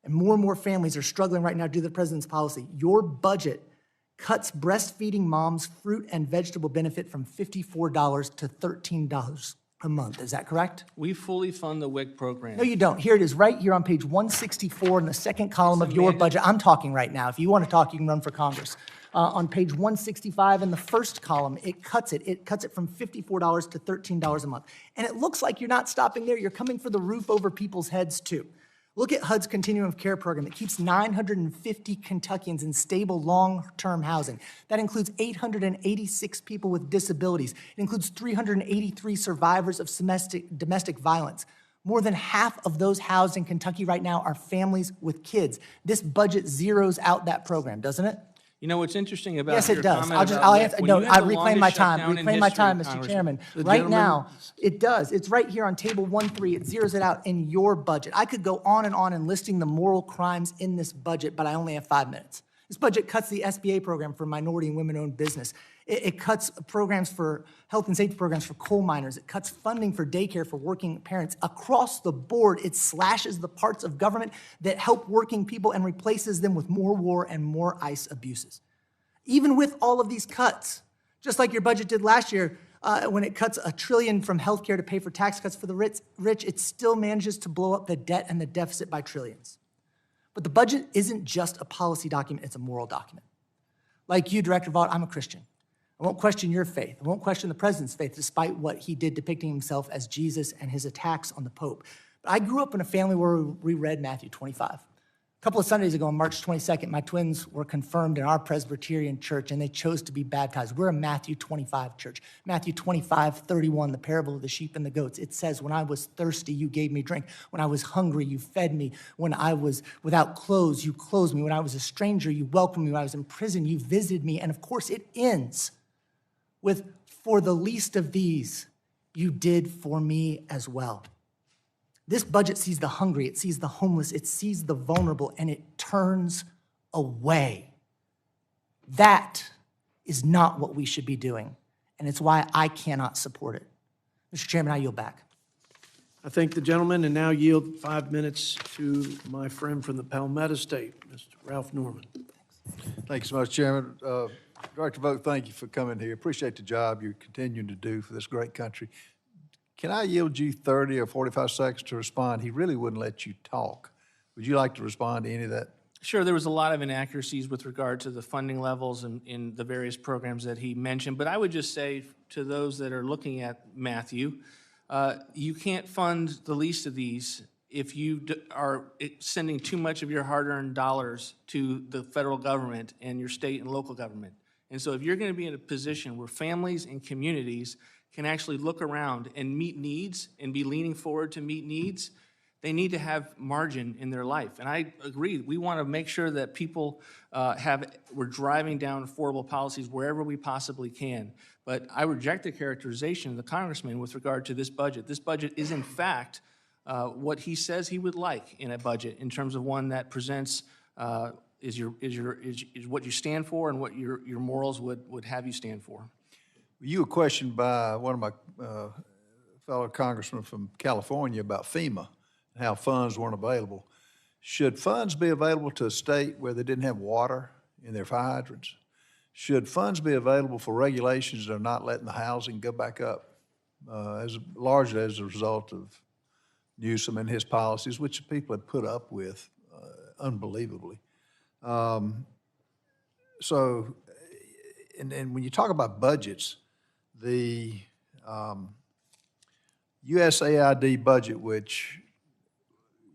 and more families are struggling right now due to the president's policy, your budget cuts breastfeeding moms' fruit and vegetable benefit from $54 to $13 a month. Is that correct? We fully fund the WIC program. No, you don't. Here it is, right here on page 164 in the second column of your budget. I'm talking right now. If you want to talk, you can run for Congress. On page 165 in the first column, it cuts it from $54 to $13 a month. And it looks like you're not stopping there. You're coming for the roof over people's heads, too. Look at HUD's Continuum of Care program. It keeps 950 Kentuckians in stable long-term housing. That includes 886 people with disabilities. It includes 383 survivors of domestic violence. More than half of those housed in Kentucky right now are families with kids. This budget zeroes out that program, doesn't it? You know what's interesting about Yes, your it does. comment about WIC, when you had I the reclaim my longest time. shutdown in Reclaim my time, history, Mr. Chairman. The Right gentleman- now, it does. It's right here on table 1.3. It zeroes it out in your budget. I could go on and listing the moral crimes in this budget, but I only have 5 minutes. This budget cuts the SBA program for minority and women-owned business. It cuts programs for health and safety programs for coal miners. It cuts funding for daycare for working parents. Across the board, it slashes the parts of government that help working people and replaces them with more war and more ICE abuses. Even with all of these cuts, just like your budget did last year, when it cuts $1 trillion from healthcare to pay for tax cuts for the rich, it still manages to blow up the debt and the deficit by trillions. But the budget isn't just a policy document, it's a moral document. Like you, Director Vaught, I'm a Christian. I won't question your faith. I won't question the president's faith, despite what he did depicting himself as Jesus and his attacks on the Pope. But I grew up in a family where we read Matthew 25. couple of Sundays ago, on March 22nd, my twins were confirmed in our Presbyterian church, and they chose to be baptized. We're a Matthew 25 church. Matthew 25:31, the parable of the sheep and the goats. It says, when I was thirsty, you gave me drink. When I was hungry, you fed me. When I was without clothes, you clothed me. When I was a stranger, you welcomed me. When I was in prison, you visited me. And of course, it ends with, for the least of these, you did for me as well. This budget sees the hungry, it sees the homeless, it sees the vulnerable, and it turns away. That is not what we should be doing, and it's why I cannot support it. Mr. Chairman, I yield back. I thank the gentleman and now yield 5 minutes to my friend from the Palmetto State, Mr. Ralph Norman. Thank you so much, Chairman. Director Vogt, thank you for coming here. Appreciate the job you're continuing to do for this great country. Can I yield you 30 or 45 seconds to respond? He really wouldn't let you talk. Would you like to respond to any of that? Sure, there was a lot of inaccuracies with regard to the funding levels in the various programs that he mentioned, but I would just say to those that are looking at Matthew, you can't fund the least of these if you are sending too much of your hard-earned dollars to the federal government and your state and local government. And so if you're going to be in a position where families and communities can actually look around and meet needs and be leaning forward to meet needs, they need to have margin in their life. And I agree, we want to make sure that people we're driving down affordable policies wherever we possibly can. But I reject the characterization of the congressman with regard to this budget. This budget is in fact what he says he would like in a budget in terms of one that presents is what you stand for and what your morals would have you stand for. You were questioned by one of my fellow congressmen from California about FEMA and how funds weren't available. Should funds be available to a state where they didn't have water in their fire hydrants? Should funds be available for regulations that are not letting the housing go back up, largely as a result of Newsom and his policies, which people have put up with unbelievably? And when you talk about budgets, the USAID budget, which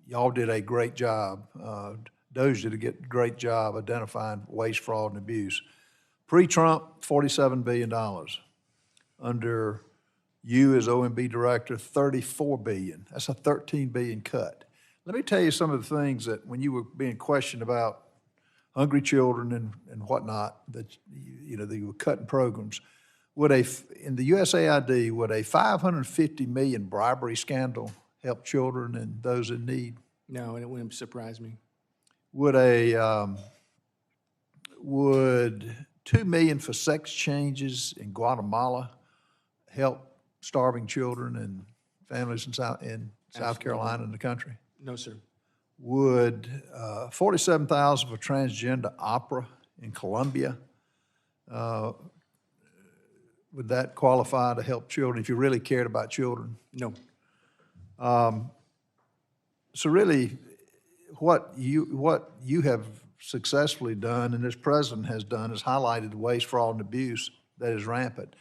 y'all did a great job, DOJ did a great job identifying waste, fraud, and abuse. Pre-Trump, $47 billion. Under you as OMB director, $34 billion. That's a $13 billion cut. Let me tell you some of the things that when you were being questioned about hungry children and whatnot, that that you were cutting programs. In the USAID, would a $550 million bribery scandal help children and those in need? No, and it wouldn't surprise me. Would $2 million for sex changes in Guatemala help starving children and families in South Carolina and the country? No, sir. Would $47,000 for transgender opera in Colombia, would that qualify to help children if you really cared about children? No. So really, what you have successfully done and this president has done is highlighted the waste, fraud, and abuse that is rampant.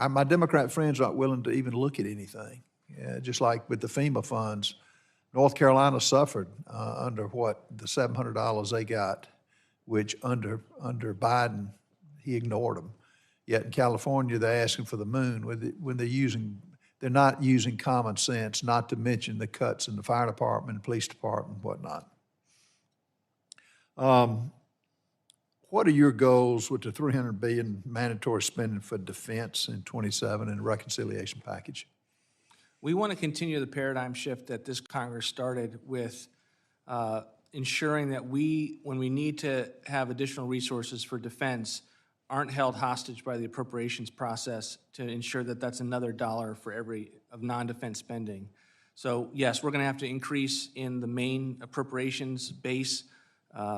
My Democrat friends aren't willing to even look at anything. Just like with the FEMA funds, North Carolina suffered under the $700 they got, which under Biden, he ignored them. Yet in California, they're asking for the moon when they're not using common sense, not to mention the cuts in the fire department, and police department, and whatnot. What are your goals with the $300 billion mandatory spending for defense in 27 and the reconciliation package? We want to continue the paradigm shift that this Congress started with ensuring that when we need to have additional resources for defense, aren't held hostage by the appropriations process to ensure that that's another dollar for every of non-defense spending. So yes, we're going to have to increase in the main appropriations base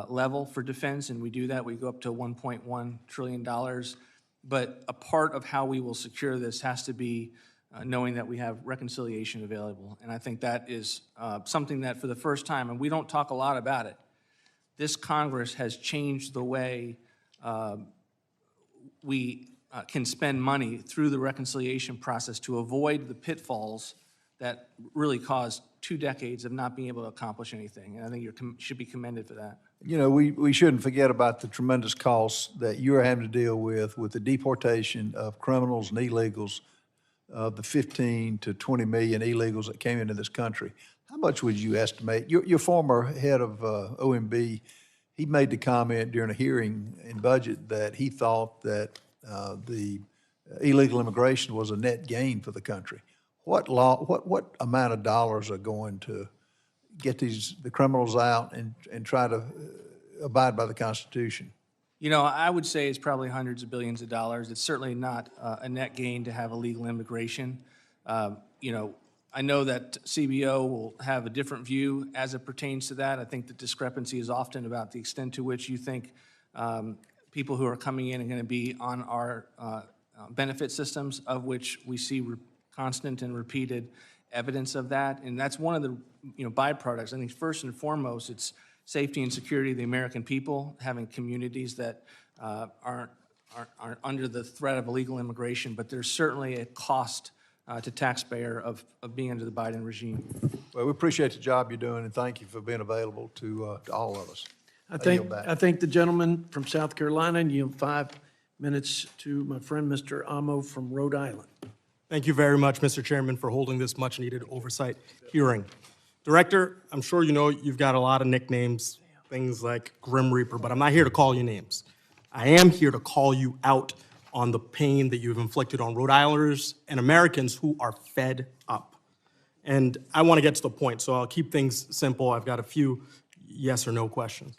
level for defense, and we do that. We go up to $1.1 trillion. But a part of how we will secure this has to be knowing that we have reconciliation available. And I think that is something that for the first time, and we don't talk a lot about it, this Congress has changed the way we can spend money through the reconciliation process to avoid the pitfalls that really caused 2 decades of not being able to accomplish anything. And I think you should be commended for that. You know, we shouldn't forget about the tremendous costs that you're having to deal with the deportation of criminals and illegals, the 15 to 20 million illegals that came into this country. How much would you estimate? Your former head of OMB, he made the comment during a hearing in budget that he thought that the illegal immigration was a net gain for the country. What amount of dollars are going to get the criminals out and try to abide by the Constitution? You know, I would say it's probably hundreds of billions of dollars. It's certainly not a net gain to have illegal immigration. You know, I know that CBO will have a different view as it pertains to that. I think the discrepancy is often about the extent to which you think people who are coming in are going to be on our benefit systems, of which we see constant and repeated evidence of that. And that's one of the byproducts. I think first and foremost, it's safety and security of the American people, having communities that aren't under the threat of illegal immigration, but there's certainly a cost to taxpayer of being under the Biden regime. Well, we appreciate the job you're doing, and thank you for being available to all of us. I think the gentleman from South Carolina, and you have 5 minutes to my friend, Mr. Amo from Rhode Island. Thank you very much, Mr. Chairman, for holding this much-needed oversight hearing. Director, I'm sure you know you've got a lot of nicknames, things like Grim Reaper, but I'm not here to call you names. I am here to call you out on the pain that you've inflicted on Rhode Islanders and Americans who are fed up. And I want to get to the point, so I'll keep things simple. I've got a few yes or no questions.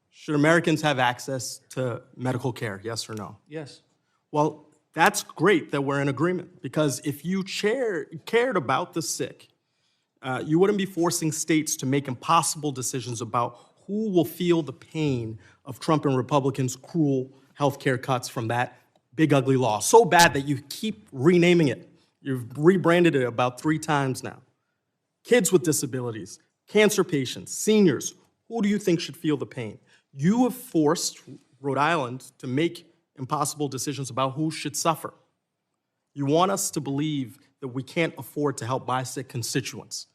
Should Americans have access to medical care, yes or no? Yes. Well, that's great that we're in agreement, because if you cared about the sick, you wouldn't be forcing states to make impossible decisions about who will feel the pain of Trump and Republicans' cruel healthcare cuts from that big ugly law. So bad that you keep renaming it. You've rebranded it about 3 times now. Kids with disabilities, cancer patients, seniors, who do you think should feel the pain? You have forced Rhode Island to make impossible decisions about who should suffer. You want us to believe that we can't afford to help my sick constituents.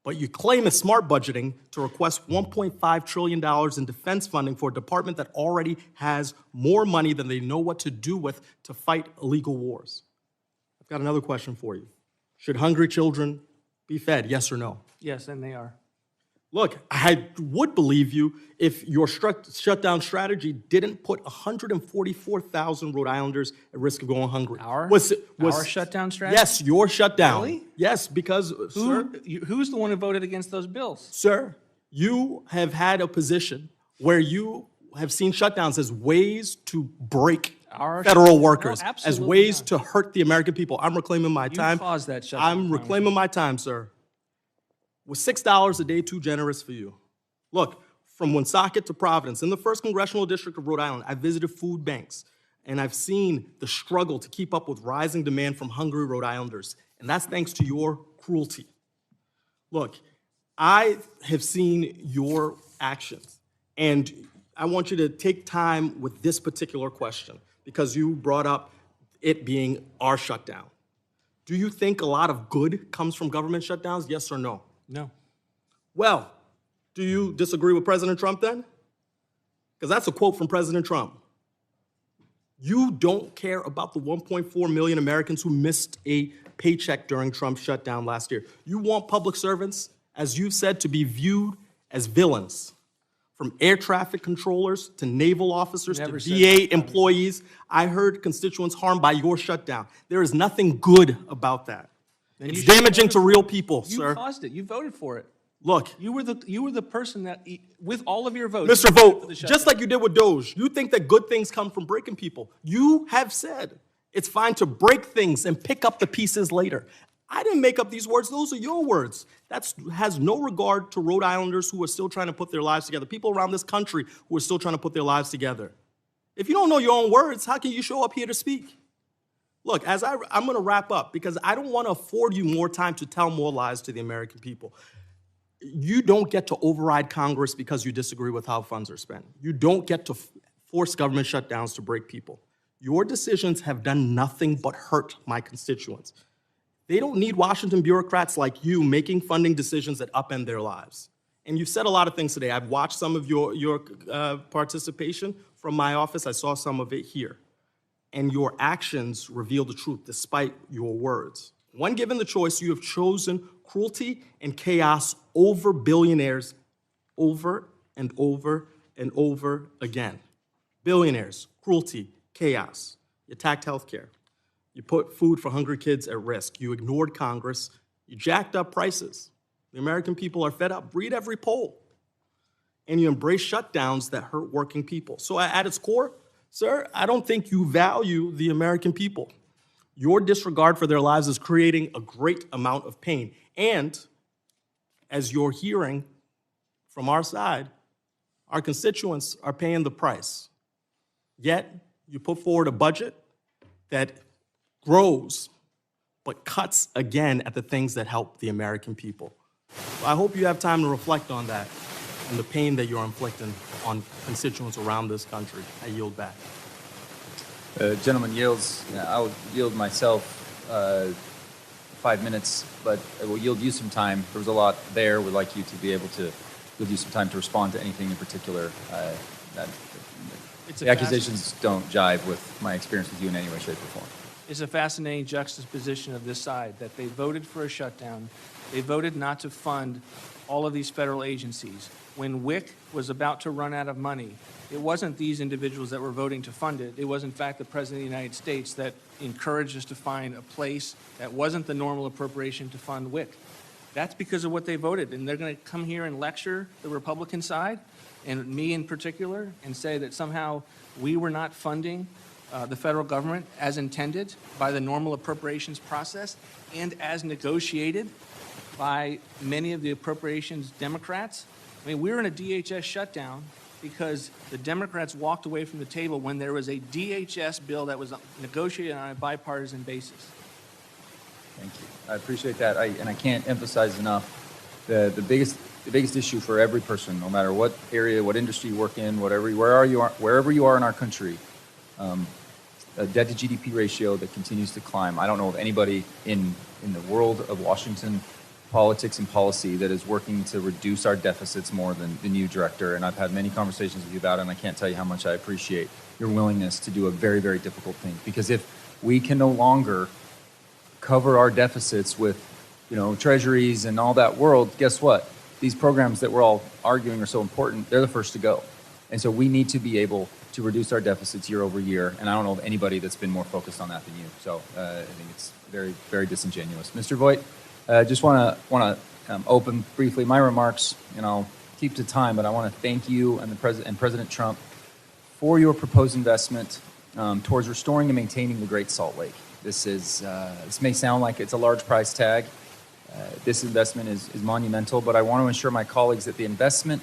But you claim it's smart budgeting to request $1.5 trillion in defense funding for a department that already has more money than they know what to do with to fight illegal wars. I've got another question for you. Should hungry children be fed, yes or no? Yes, and they are. Look, I would believe you if your shutdown strategy didn't put 144,000 Rhode Islanders at risk of going hungry. Our shutdown strategy? Yes, your shutdown. Really? Yes, because, Who's the one who voted against those bills? Sir, you have had a position where you have seen shutdowns as ways to break federal workers, as ways to hurt the American people. I'm reclaiming my time. You caused that shutdown. I'm reclaiming my time, sir. Was $6 a day too generous for you? Look, from Woonsocket to Providence, in the 1st Congressional District of Rhode Island, I visited food banks, and I've seen the struggle to keep up with rising demand from hungry Rhode Islanders, and that's thanks to your cruelty. Look, I have seen your actions, and I want you to take time with this particular question, because you brought up it being our shutdown. Do you think a lot of good comes from government shutdowns, yes or no? No. Well, do you disagree with President Trump then? Because that's a quote from President Trump. You don't care about the 1.4 million Americans who missed a paycheck during Trump's shutdown last year. You want public servants, as you've said, to be viewed as villains. From air traffic controllers to naval officers to VA employees. I heard constituents harmed by your shutdown. There is nothing good about that. It's damaging to real people, sir. You caused it. You voted for it. Look. You were the person that, with all of your votes. Mr. Vogt, just like you did with Doge, you think that good things come from breaking people. You have said it's fine to break things and pick up the pieces later. I didn't make up these words. Those are your words. That has no regard to Rhode Islanders who are still trying to put their lives together, people around this country who are still trying to put their lives together. If you don't know your own words, how can you show up here to speak? Look, I'm going to wrap up because I don't want to afford you more time to tell more lies to the American people. You don't get to override Congress because you disagree with how funds are spent. You don't get to force government shutdowns to break people. Your decisions have done nothing but hurt my constituents. They don't need Washington bureaucrats like you making funding decisions that upend their lives. And you've said a lot of things today. I've watched some of your participation from my office. I saw some of it here. And your actions reveal the truth despite your words. When given the choice, you have chosen cruelty and chaos over billionaires over and over and over again. Billionaires, cruelty, chaos. You attacked healthcare. You put food for hungry kids at risk. You ignored Congress. You jacked up prices. The American people are fed up. Read every poll. And you embrace shutdowns that hurt working people. So at its core, sir, I don't think you value the American people. Your disregard for their lives is creating a great amount of pain. And as you're hearing from our side, our constituents are paying the price. Yet, you put forward a budget that grows, but cuts again at the things that help the American people. So I hope you have time to reflect on that and the pain that you're inflicting on constituents around this country. I yield back. Gentleman yields. I'll yield myself 5 minutes, but I will yield you some time. There was a lot there. We'd like you to be able to yield you some time to respond to anything in particular. The accusations don't jive with my experience with you in any way, shape, or form. It's a fascinating juxtaposition of this side, that they voted for a shutdown. They voted not to fund all of these federal agencies. When WIC was about to run out of money, it wasn't these individuals that were voting to fund it. It was, in fact, the President of the United States that encouraged us to find a place that wasn't the normal appropriation to fund WIC. That's because of what they voted. And they're going to come here and lecture the Republican side, and me in particular, and say that somehow we were not funding the federal government as intended by the normal appropriations process and as negotiated by many of the appropriations Democrats. I mean, we were in a DHS shutdown because the Democrats walked away from the table when there was a DHS bill that was negotiated on a bipartisan basis. Thank you. I appreciate that. And I can't emphasize enough the biggest issue for every person, no matter what area, what industry you work in, wherever you are in our country, a debt to GDP ratio that continues to climb. I don't know of anybody in the world of Washington politics and policy that is working to reduce our deficits more than you, Director. And I've had many conversations with you about it, and I can't tell you how much I appreciate your willingness to do a very, very difficult thing. Because if we can no longer cover our deficits with, treasuries and all that world, guess what? These programs that we're all arguing are so important, they're the first to go. And so we need to be able to reduce our deficits year over year. And I don't know of anybody that's been more focused on that than you. So I think it's very, very disingenuous. Mr. Voigt, just want to open briefly my remarks, and I'll keep to time, but I want to thank you and President Trump for your proposed investment towards restoring and maintaining the Great Salt Lake. This may sound like it's a large price tag. This investment is monumental, but I want to assure my colleagues that the investment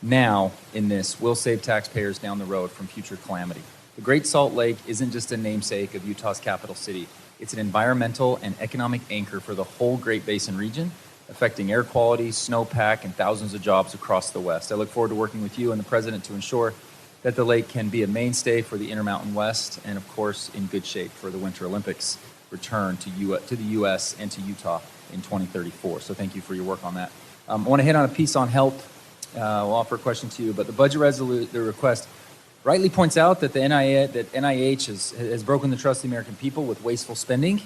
now in this will save taxpayers down the road from future calamity. The Great Salt Lake isn't just a namesake of Utah's capital city. It's an environmental and economic anchor for the whole Great Basin region, affecting air quality, snowpack, and thousands of jobs across the West. I look forward to working with you and the President to ensure that the lake can be a mainstay for the Intermountain West and, of course, in good shape for the Winter Olympics return to the U.S. and to Utah in 2034. So thank you for your work on that. I want to hit on a piece on health. I'll offer a question to you, but the budget the request rightly points out that the NIH has broken the trust of the American people with wasteful spending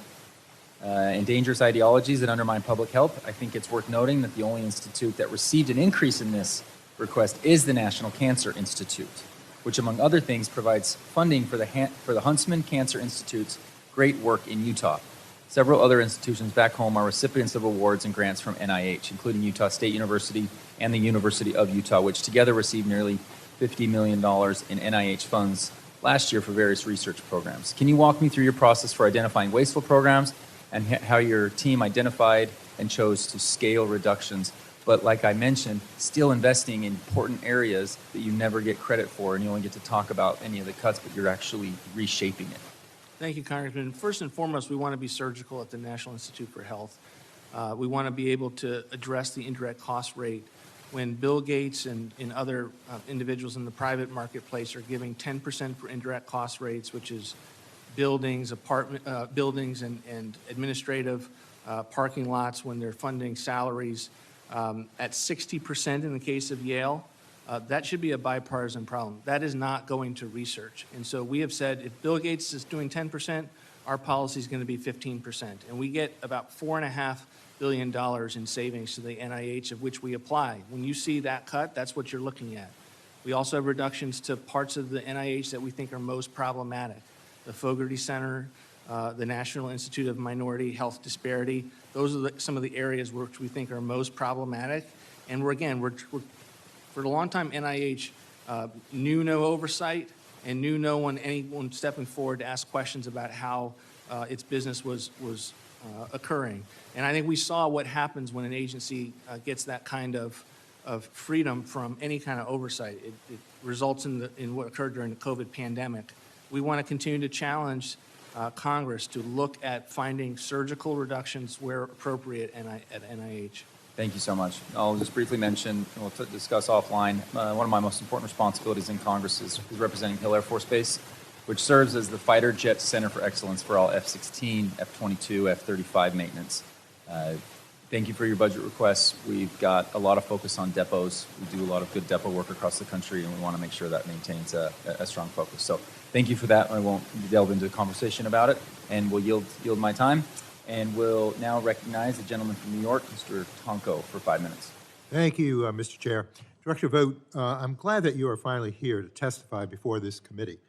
and dangerous ideologies that undermine public health. I think it's worth noting that the only institute that received an increase in this request is the National Cancer Institute, which, among other things, provides funding for the Huntsman Cancer Institute's great work in Utah. Several other institutions back home are recipients of awards and grants from NIH, including Utah State University and the University of Utah, which together received nearly $50 million in NIH funds last year for various research programs. Can you walk me through your process for identifying wasteful programs and how your team identified and chose to scale reductions, but like I mentioned, still investing in important areas that you never get credit for, and you only get to talk about any of the cuts, but you're actually reshaping it? Thank you, Congressman. First and foremost, we want to be surgical at the National Institute for Health. We want to be able to address the indirect cost rate when Bill Gates and other individuals in the private marketplace are giving 10% for indirect cost rates, which is buildings, buildings and administrative parking lots when they're funding salaries at 60% in the case of Yale. That should be a bipartisan problem. That is not going to research. And so we have said if Bill Gates is doing 10%, our policy is going to be 15%. And we get about $4.5 billion in savings to the NIH, of which we apply. When you see that cut, that's what you're looking at. We also have reductions to parts of the NIH that we think are most problematic. The Fogarty Center, the National Institute of Minority Health Disparity. Those are some of the areas which we think are most problematic. And we're for a long time, NIH knew no oversight and knew no one, anyone stepping forward to ask questions about how its business was occurring. And I think we saw what happens when an agency gets that kind of freedom from any kind of oversight. It results in what occurred during the COVID pandemic. We want to continue to challenge Congress to look at finding surgical reductions where appropriate at NIH. Thank you so much. I'll just briefly mention, and we'll discuss offline, one of my most important responsibilities in Congress is representing Hill Air Force Base, which serves as the Fighter Jet Center for Excellence for all F-16, F-22, F-35 maintenance. Thank you for your budget requests. We've got a lot of focus on depots. We do a lot of good depot work across the country, and we want to make sure that maintains a strong focus. So thank you for that. I won't delve into a conversation about it, and we'll yield my time. And we'll now recognize the gentleman from New York, Mr. Tonko, for 5 minutes. Thank you, Mr. Chair. Director Vogt, I'm glad that you are finally here to testify before this committee.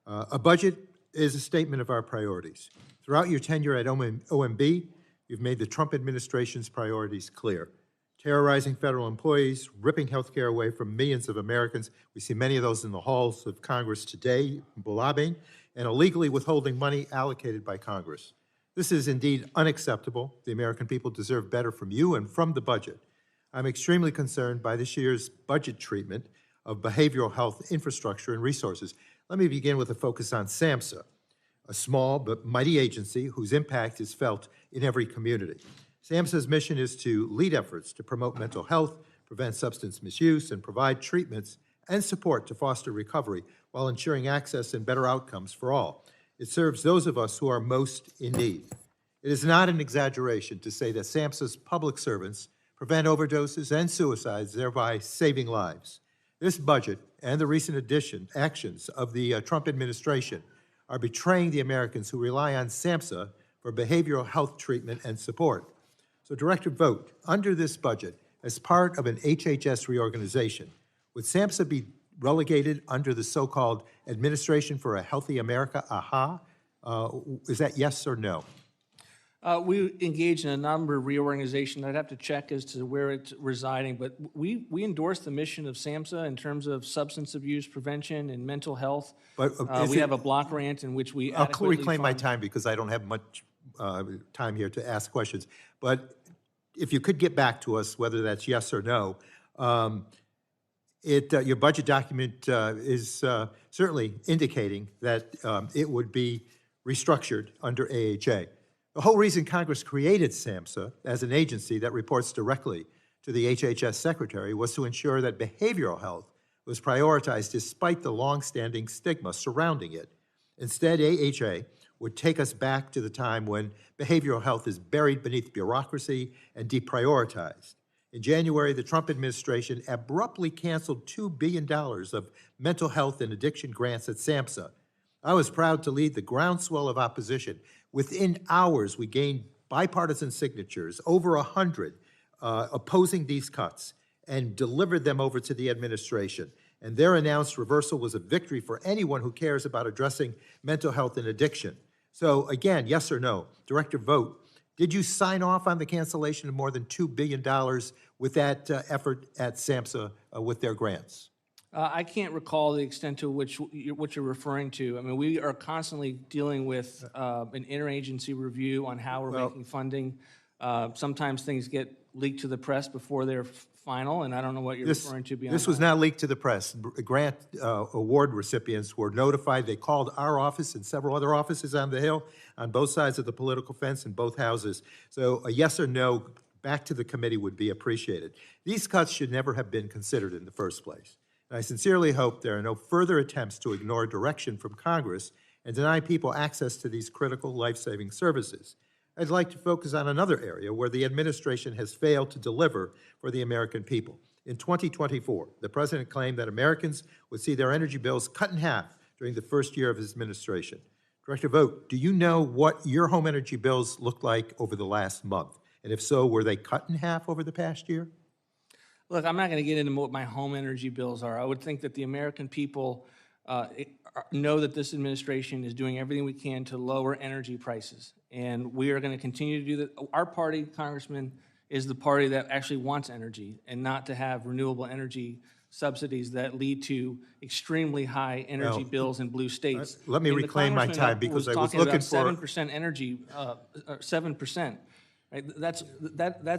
A budget is a statement of our priorities. Throughout your tenure at OMB, you've made the Trump administration's priorities clear. Terrorizing federal employees, ripping health care away from millions of Americans. We see many of those in the halls of Congress today, lobbying, and illegally withholding money allocated by Congress. This is indeed unacceptable. The American people deserve better from you and from the budget. I'm extremely concerned by this year's budget treatment of behavioral health infrastructure and resources. Let me begin with a focus on SAMHSA, a small but mighty agency whose impact is felt in every community. SAMHSA's mission is to lead efforts to promote mental health, prevent substance misuse, and provide treatments and support to foster recovery while ensuring access and better outcomes for all. It serves those of us who are most in need. It is not an exaggeration to say that SAMHSA's public servants prevent overdoses and suicides, thereby saving lives. This budget and the recent actions of the Trump administration are betraying the Americans who rely on SAMHSA for behavioral health treatment and support. So, Director Vogt, under this budget, as part of an HHS reorganization, would SAMHSA be relegated under the so-called Administration for a Healthy America, AHA? Is that yes or no? We engage in a number of reorganization. I'd have to check as to where it's residing, but we endorse the mission of SAMHSA in terms of substance abuse prevention and mental health. But we have a block grant in which we I'll adequately reclaim my fund. time because I don't have much time here to ask questions. But if you could get back to us, whether that's yes or no, your budget document is certainly indicating that it would be restructured under AHA. The whole reason Congress created SAMHSA as an agency that reports directly to the HHS Secretary was to ensure that behavioral health was prioritized despite the longstanding stigma surrounding it. Instead, AHA would take us back to the time when behavioral health is buried beneath bureaucracy and deprioritized. In January, the Trump administration abruptly canceled $2 billion of mental health and addiction grants at SAMHSA. I was proud to lead the groundswell of opposition. Within hours, we gained bipartisan signatures, over 100, opposing these cuts, and delivered them over to the administration. And their announced reversal was a victory for anyone who cares about addressing mental health and addiction. So again, yes or no? Director Vogt, did you sign off on the cancellation of more than $2 billion with that effort at SAMHSA with their grants? I can't recall the extent to which what you're referring to. I mean, we are constantly dealing with an interagency review on how we're making funding. Sometimes things get leaked to the press before they're final, and I don't know what you're referring to beyond This was that. not leaked to the press. Grant award recipients were notified. They called our office and several other offices on the Hill on both sides of the political fence in both houses. So a yes or no back to the committee would be appreciated. These cuts should never have been considered in the first place. And I sincerely hope there are no further attempts to ignore direction from Congress and deny people access to these critical life-saving services. I'd like to focus on another area where the administration has failed to deliver for the American people. In 2024, the president claimed that Americans would see their energy bills cut in half during the first year of his administration. Director Vogt, do you know what your home energy bills looked like over the last month? And if so, were they cut in half over the past year? Look, I'm not going to get into what my home energy bills are. I would think that the American people know that this administration is doing everything we can to lower energy prices. And we are going to continue to do that. Our party, Congressman, is the party that actually wants energy and not to have renewable energy subsidies that lead to extremely high energy Well, bills in blue states. let me I mean, the reclaim my congressman time because I was talking looking about for- 7% energy, 7%. Right? That's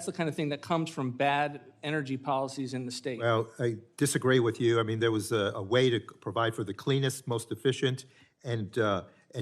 the kind of thing that comes from bad energy policies in the state. Well, I disagree with you. I mean, there was a way to provide for the cleanest, most efficient, and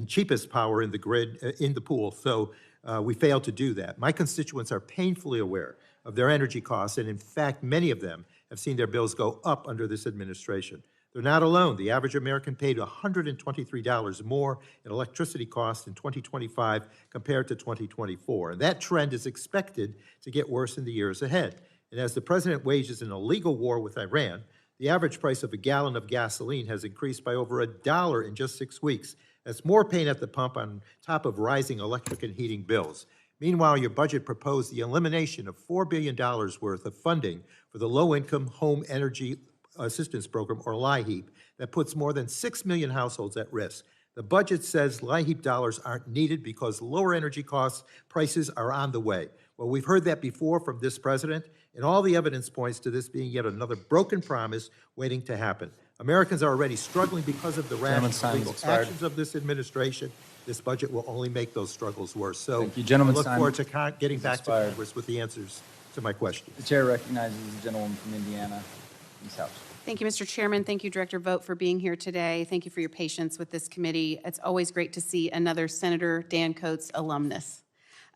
cheapest power in the grid, in the pool. So we failed to do that. My constituents are painfully aware of their energy costs, and in fact, many of them have seen their bills go up under this administration. They're not alone. The average American paid $123 more in electricity costs in 2025 compared to 2024. And that trend is expected to get worse in the years ahead. And as the president wages an illegal war with Iran, the average price of a gallon of gasoline has increased by over $1 in just 6 weeks. That's more pain at the pump on top of rising electric and heating bills. Meanwhile, your budget proposed the elimination of $4 billion worth of funding for the Low-Income Home Energy Assistance Program, or LIHEAP, that puts more than 6 million households at risk. The budget says LIHEAP dollars aren't needed because lower energy costs prices are on the way. Well, we've heard that before from this president, and all the evidence points to this being yet another broken promise waiting to happen. Americans are already struggling because of the rash and illegal actions of this administration. This budget will only make those struggles worse. So Thank you. Gentleman's I look time forward to getting back to expired. Congress with the answers to my questions. The chair recognizes the gentleman from Indiana, Ms. House. Thank you, Mr. Chairman. Thank you, Director Vogt, for being here today. Thank you for your patience with this committee. It's always great to see another Senator Dan Coates alumnus.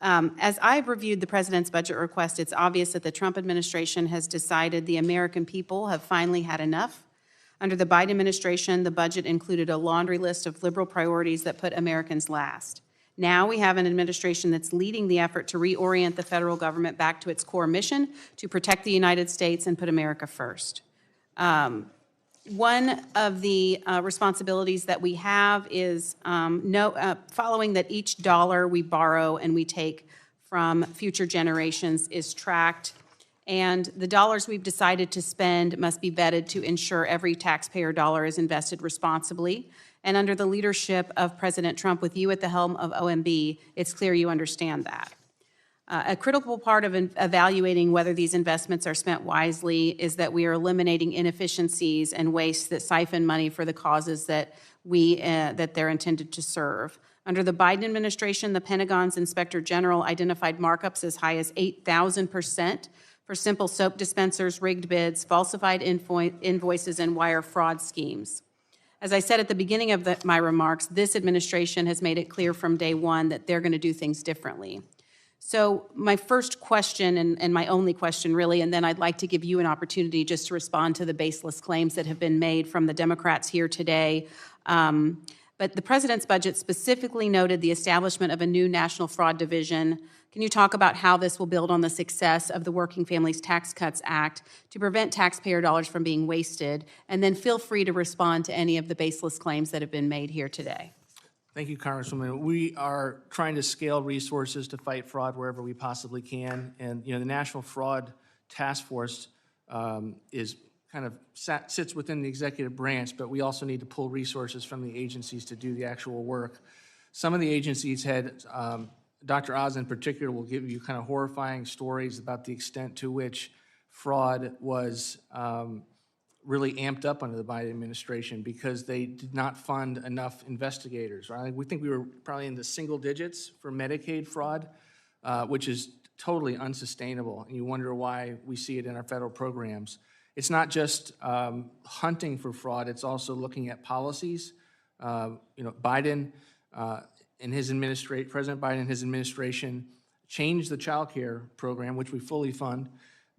As I've reviewed the president's budget request, it's obvious that the Trump administration has decided the American people have finally had enough. Under the Biden administration, the budget included a laundry list of liberal priorities that put Americans last. Now we have an administration that's leading the effort to reorient the federal government back to its core mission to protect the United States and put America first. One of the responsibilities that we have is following that each dollar we borrow and we take from future generations is tracked, and the dollars we've decided to spend must be vetted to ensure every taxpayer dollar is invested responsibly. And under the leadership of President Trump, with you at the helm of OMB, it's clear you understand that. A critical part of evaluating whether these investments are spent wisely is that we are eliminating inefficiencies and waste that siphon money for the causes that they're intended to serve. Under the Biden administration, the Pentagon's Inspector General identified markups as high as 8,000% for simple soap dispensers, rigged bids, falsified invoices, and wire fraud schemes. As I said at the beginning of my remarks, this administration has made it clear from day one that they're going to do things differently. So my first question, and my only question really, and then I'd like to give you an opportunity just to respond to the baseless claims that have been made from the Democrats here today. But the president's budget specifically noted the establishment of a new National Fraud Division. Can you talk about how this will build on the success of the Working Families Tax Cuts Act to prevent taxpayer dollars from being wasted? And then feel free to respond to any of the baseless claims that have been made here today. Thank you, Congresswoman. We are trying to scale resources to fight fraud wherever we possibly can. And, the National Fraud Task Force is kind of sits within the executive branch, but we also need to pull resources from the agencies to do the actual work. Some of the agencies had, Dr. Oz in particular will give you kind of horrifying stories about the extent to which fraud was really amped up under the Biden administration because they did not fund enough investigators. Right? We think we were probably in the single digits for Medicaid fraud, which is totally unsustainable, and you wonder why we see it in our federal programs. It's not just hunting for fraud, it's also looking at policies. Biden and his administration, President Biden and his administration changed the child care program, which we fully fund,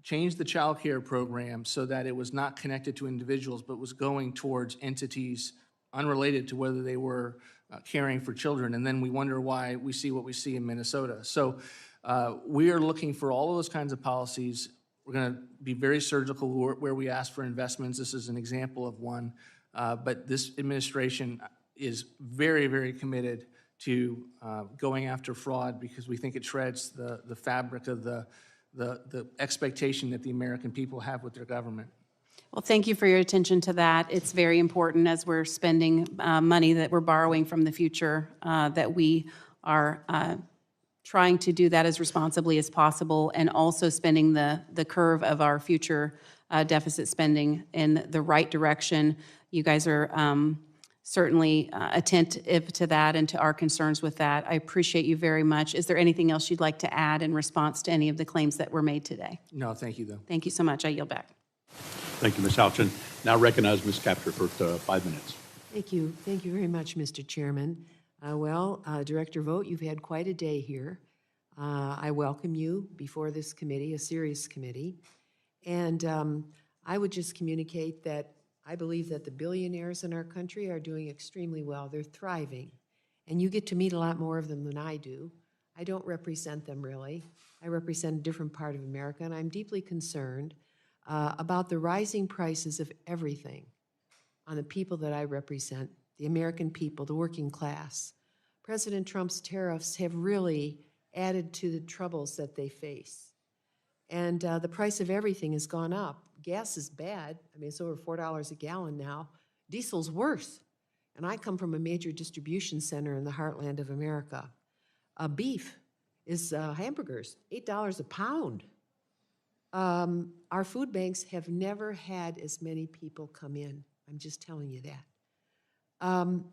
changed the child care program so that it was not connected to individuals, but was going towards entities unrelated to whether they were caring for children, and then we wonder why we see what we see in Minnesota. So we are looking for all of those kinds of policies. We're going to be very surgical where we ask for investments. This is an example of one. But this administration is very, very committed to going after fraud because we think it shreds the fabric of the expectation that the American people have with their government. Well, thank you for your attention to that. It's very important as we're spending money that we're borrowing from the future, that we are trying to do that as responsibly as possible, and also spending the curve of our future deficit spending in the right direction. You guys are certainly attentive to that and to our concerns with that. I appreciate you very much. Is there anything else you'd like to add in response to any of the claims that were made today? No, thank you, though. Thank you so much. I yield back. Thank you, Ms. Houchin. Now recognize Ms. Kaptur for 5 minutes. Thank you. Thank you very much, Mr. Chairman. Director Vogt, you've had quite a day here. I welcome you before this committee, a serious committee. And I would just communicate that I believe that the billionaires in our country are doing extremely well. They're thriving. And you get to meet a lot more of them than I do. I don't represent them really. I represent a different part of America, and I'm deeply concerned about the rising prices of everything on the people that I represent, the American people, the working class. President Trump's tariffs have really added to the troubles that they face. And the price of everything has gone up. Gas is bad. I mean, it's over $4 a gallon now. Diesel's worse. And I come from a major distribution center in the heartland of America. Beef is hamburgers, $8 a pound. Our food banks have never had as many people come in. I'm just telling you that.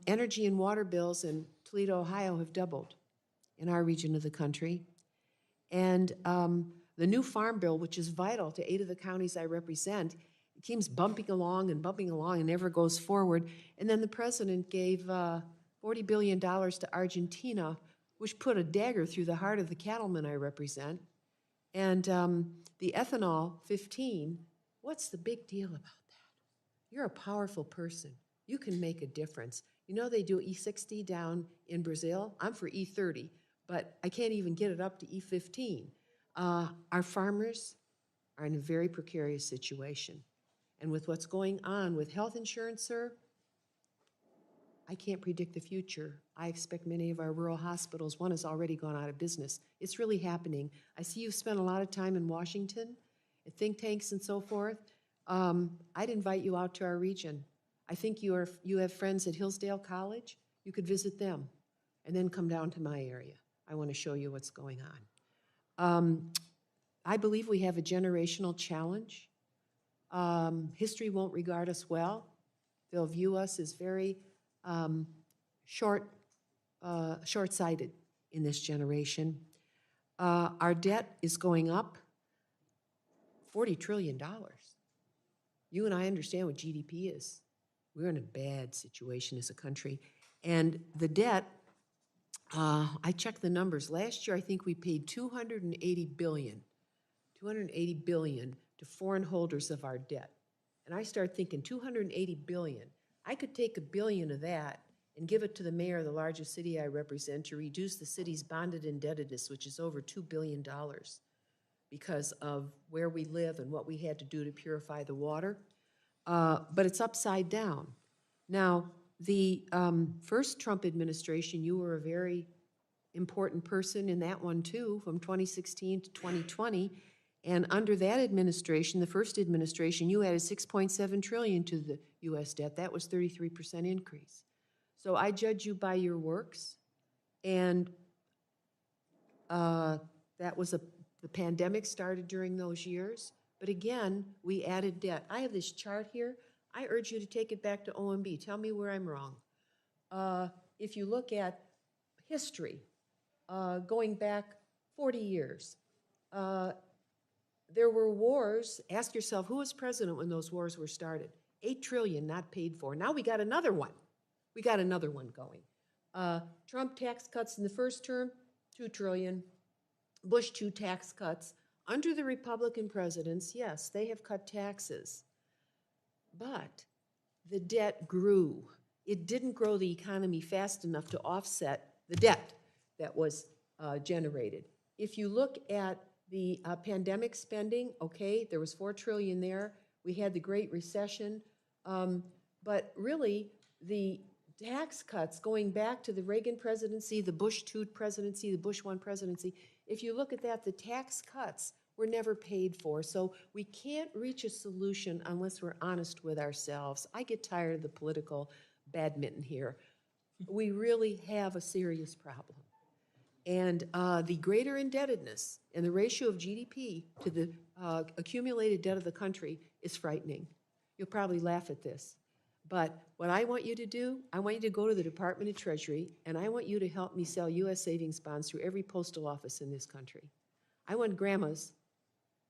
Energy and water bills in Toledo, Ohio have doubled in our region of the country. And the new farm bill, which is vital to 8 of the counties I represent, it keeps bumping along and never goes forward. And then the president gave $40 billion to Argentina, which put a dagger through the heart of the cattlemen I represent. And the ethanol 15, what's the big deal about that? You're a powerful person. You can make a difference. You know they do E60 down in Brazil? I'm for E30, but I can't even get it up to E15. Our farmers are in a very precarious situation. And with what's going on with health insurance, sir, I can't predict the future. I expect many of our rural hospitals, one has already gone out of business. It's really happening. I see you've spent a lot of time in Washington, at think tanks and so forth. I'd invite you out to our region. I think you have friends at Hillsdale College. You could visit them and then come down to my area. I want to show you what's going on. I believe we have a generational challenge. History won't regard us well. They'll view us as very short-sighted in this generation. Our debt is going up $40 trillion. You and I understand what GDP is. We're in a bad situation as a country. And the debt, I checked the numbers. Last year, I think we paid $280 billion to foreign holders of our debt. And I start thinking, $280 billion. I could take $1 billion of that and give it to the mayor of the largest city I represent to reduce the city's bonded indebtedness, which is over $2 billion, because of where we live and what we had to do to purify the water. But it's upside down. Now, the first Trump administration, you were a very important person in that one too, from 2016 to 2020. And under that administration, the first administration, you added $6.7 trillion to the U.S. debt. That was 33% increase. So I judge you by your works, and that was the pandemic started during those years. But again, we added debt. I have this chart here. I urge you to take it back to OMB. Tell me where I'm wrong. If you look at history, going back 40 years, there were wars. Ask yourself, who was president when those wars were started? $8 trillion not paid for. Now we got another one. We got another one going. Trump tax cuts in the first term, $2 trillion. Bush 2 tax cuts. Under the Republican presidents, yes, they have cut taxes. But the debt grew. it didn't grow the economy fast enough to offset the debt that was generated. If you look at the pandemic spending, okay, there was $4 trillion there. We had the Great Recession. But really, the tax cuts going back to the Reagan presidency, the Bush 2 presidency, the Bush 1 presidency, if you look at that, the tax cuts were never paid for. So we can't reach a solution unless we're honest with ourselves. I get tired of the political badminton here. We really have a serious problem. And the greater indebtedness and the ratio of GDP to the accumulated debt of the country is frightening. You'll probably laugh at this. But what I want you to do, I want you to go to the Department of Treasury, and I want you to help me sell U.S. savings bonds through every postal office in this country. I want grandmas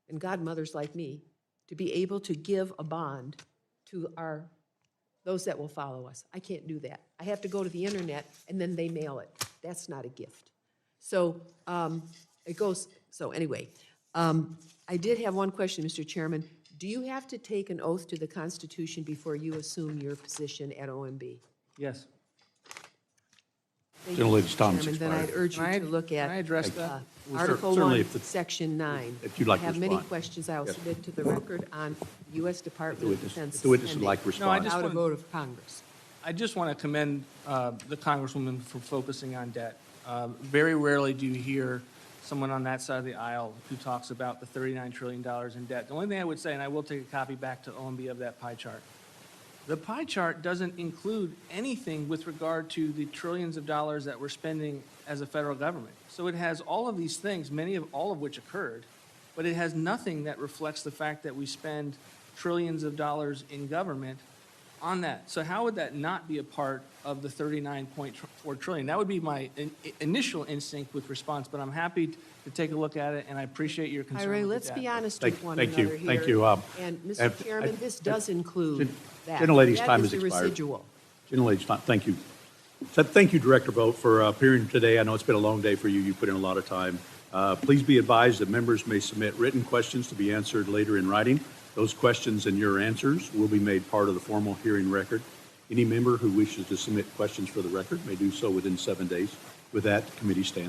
and godmothers like me to be able to give a bond to those that will follow us. I can't do that. I have to go to the internet, and then they mail it. That's not a gift. So anyway, I did have one question, Mr. Chairman. Do you have to take an oath to the Constitution before you assume your position at OMB? Yes. Thank you, Gentlelady's Mr. time has Chairman. Then I'd expired. urge you to look at Can I address that? Article certainly 1, if the- Section 9. if you'd like to I have many respond. questions I will submit to the record on U.S. Department of Defense If the witness would spending like to respond. just without a wanted- vote of Congress. I just want to commend the Congresswoman for focusing on debt. Very rarely do you hear someone on that side of the aisle who talks about the $39 trillion in debt. The only thing I would say, and I will take a copy back to OMB of that pie chart, the pie chart doesn't include anything with regard to the trillions of dollars that we're spending as a federal government. So it has all of these things, all of which occurred, but it has nothing that reflects the fact that we spend trillions of dollars in government on that. So how would that not be a part of the $39.4 trillion? That would be my initial instinct with response, but I'm happy to take a look at it, and I appreciate your concern Ray, with let's the be debt. honest Thank- with one thank you, another here. thank you, And, Mr. Chairman, this does include that. Gentlelady's That time is has the expired. residual. Gentlelady's time, thank you. So thank you, Director Vogt, for appearing today. I know it's been a long day for you. You put in a lot of time. Please be advised that members may submit written questions to be answered later in writing. Those questions and your answers will be made part of the formal hearing record. Any member who wishes to submit questions for the record may do so within 7 days. With that, the committee stands.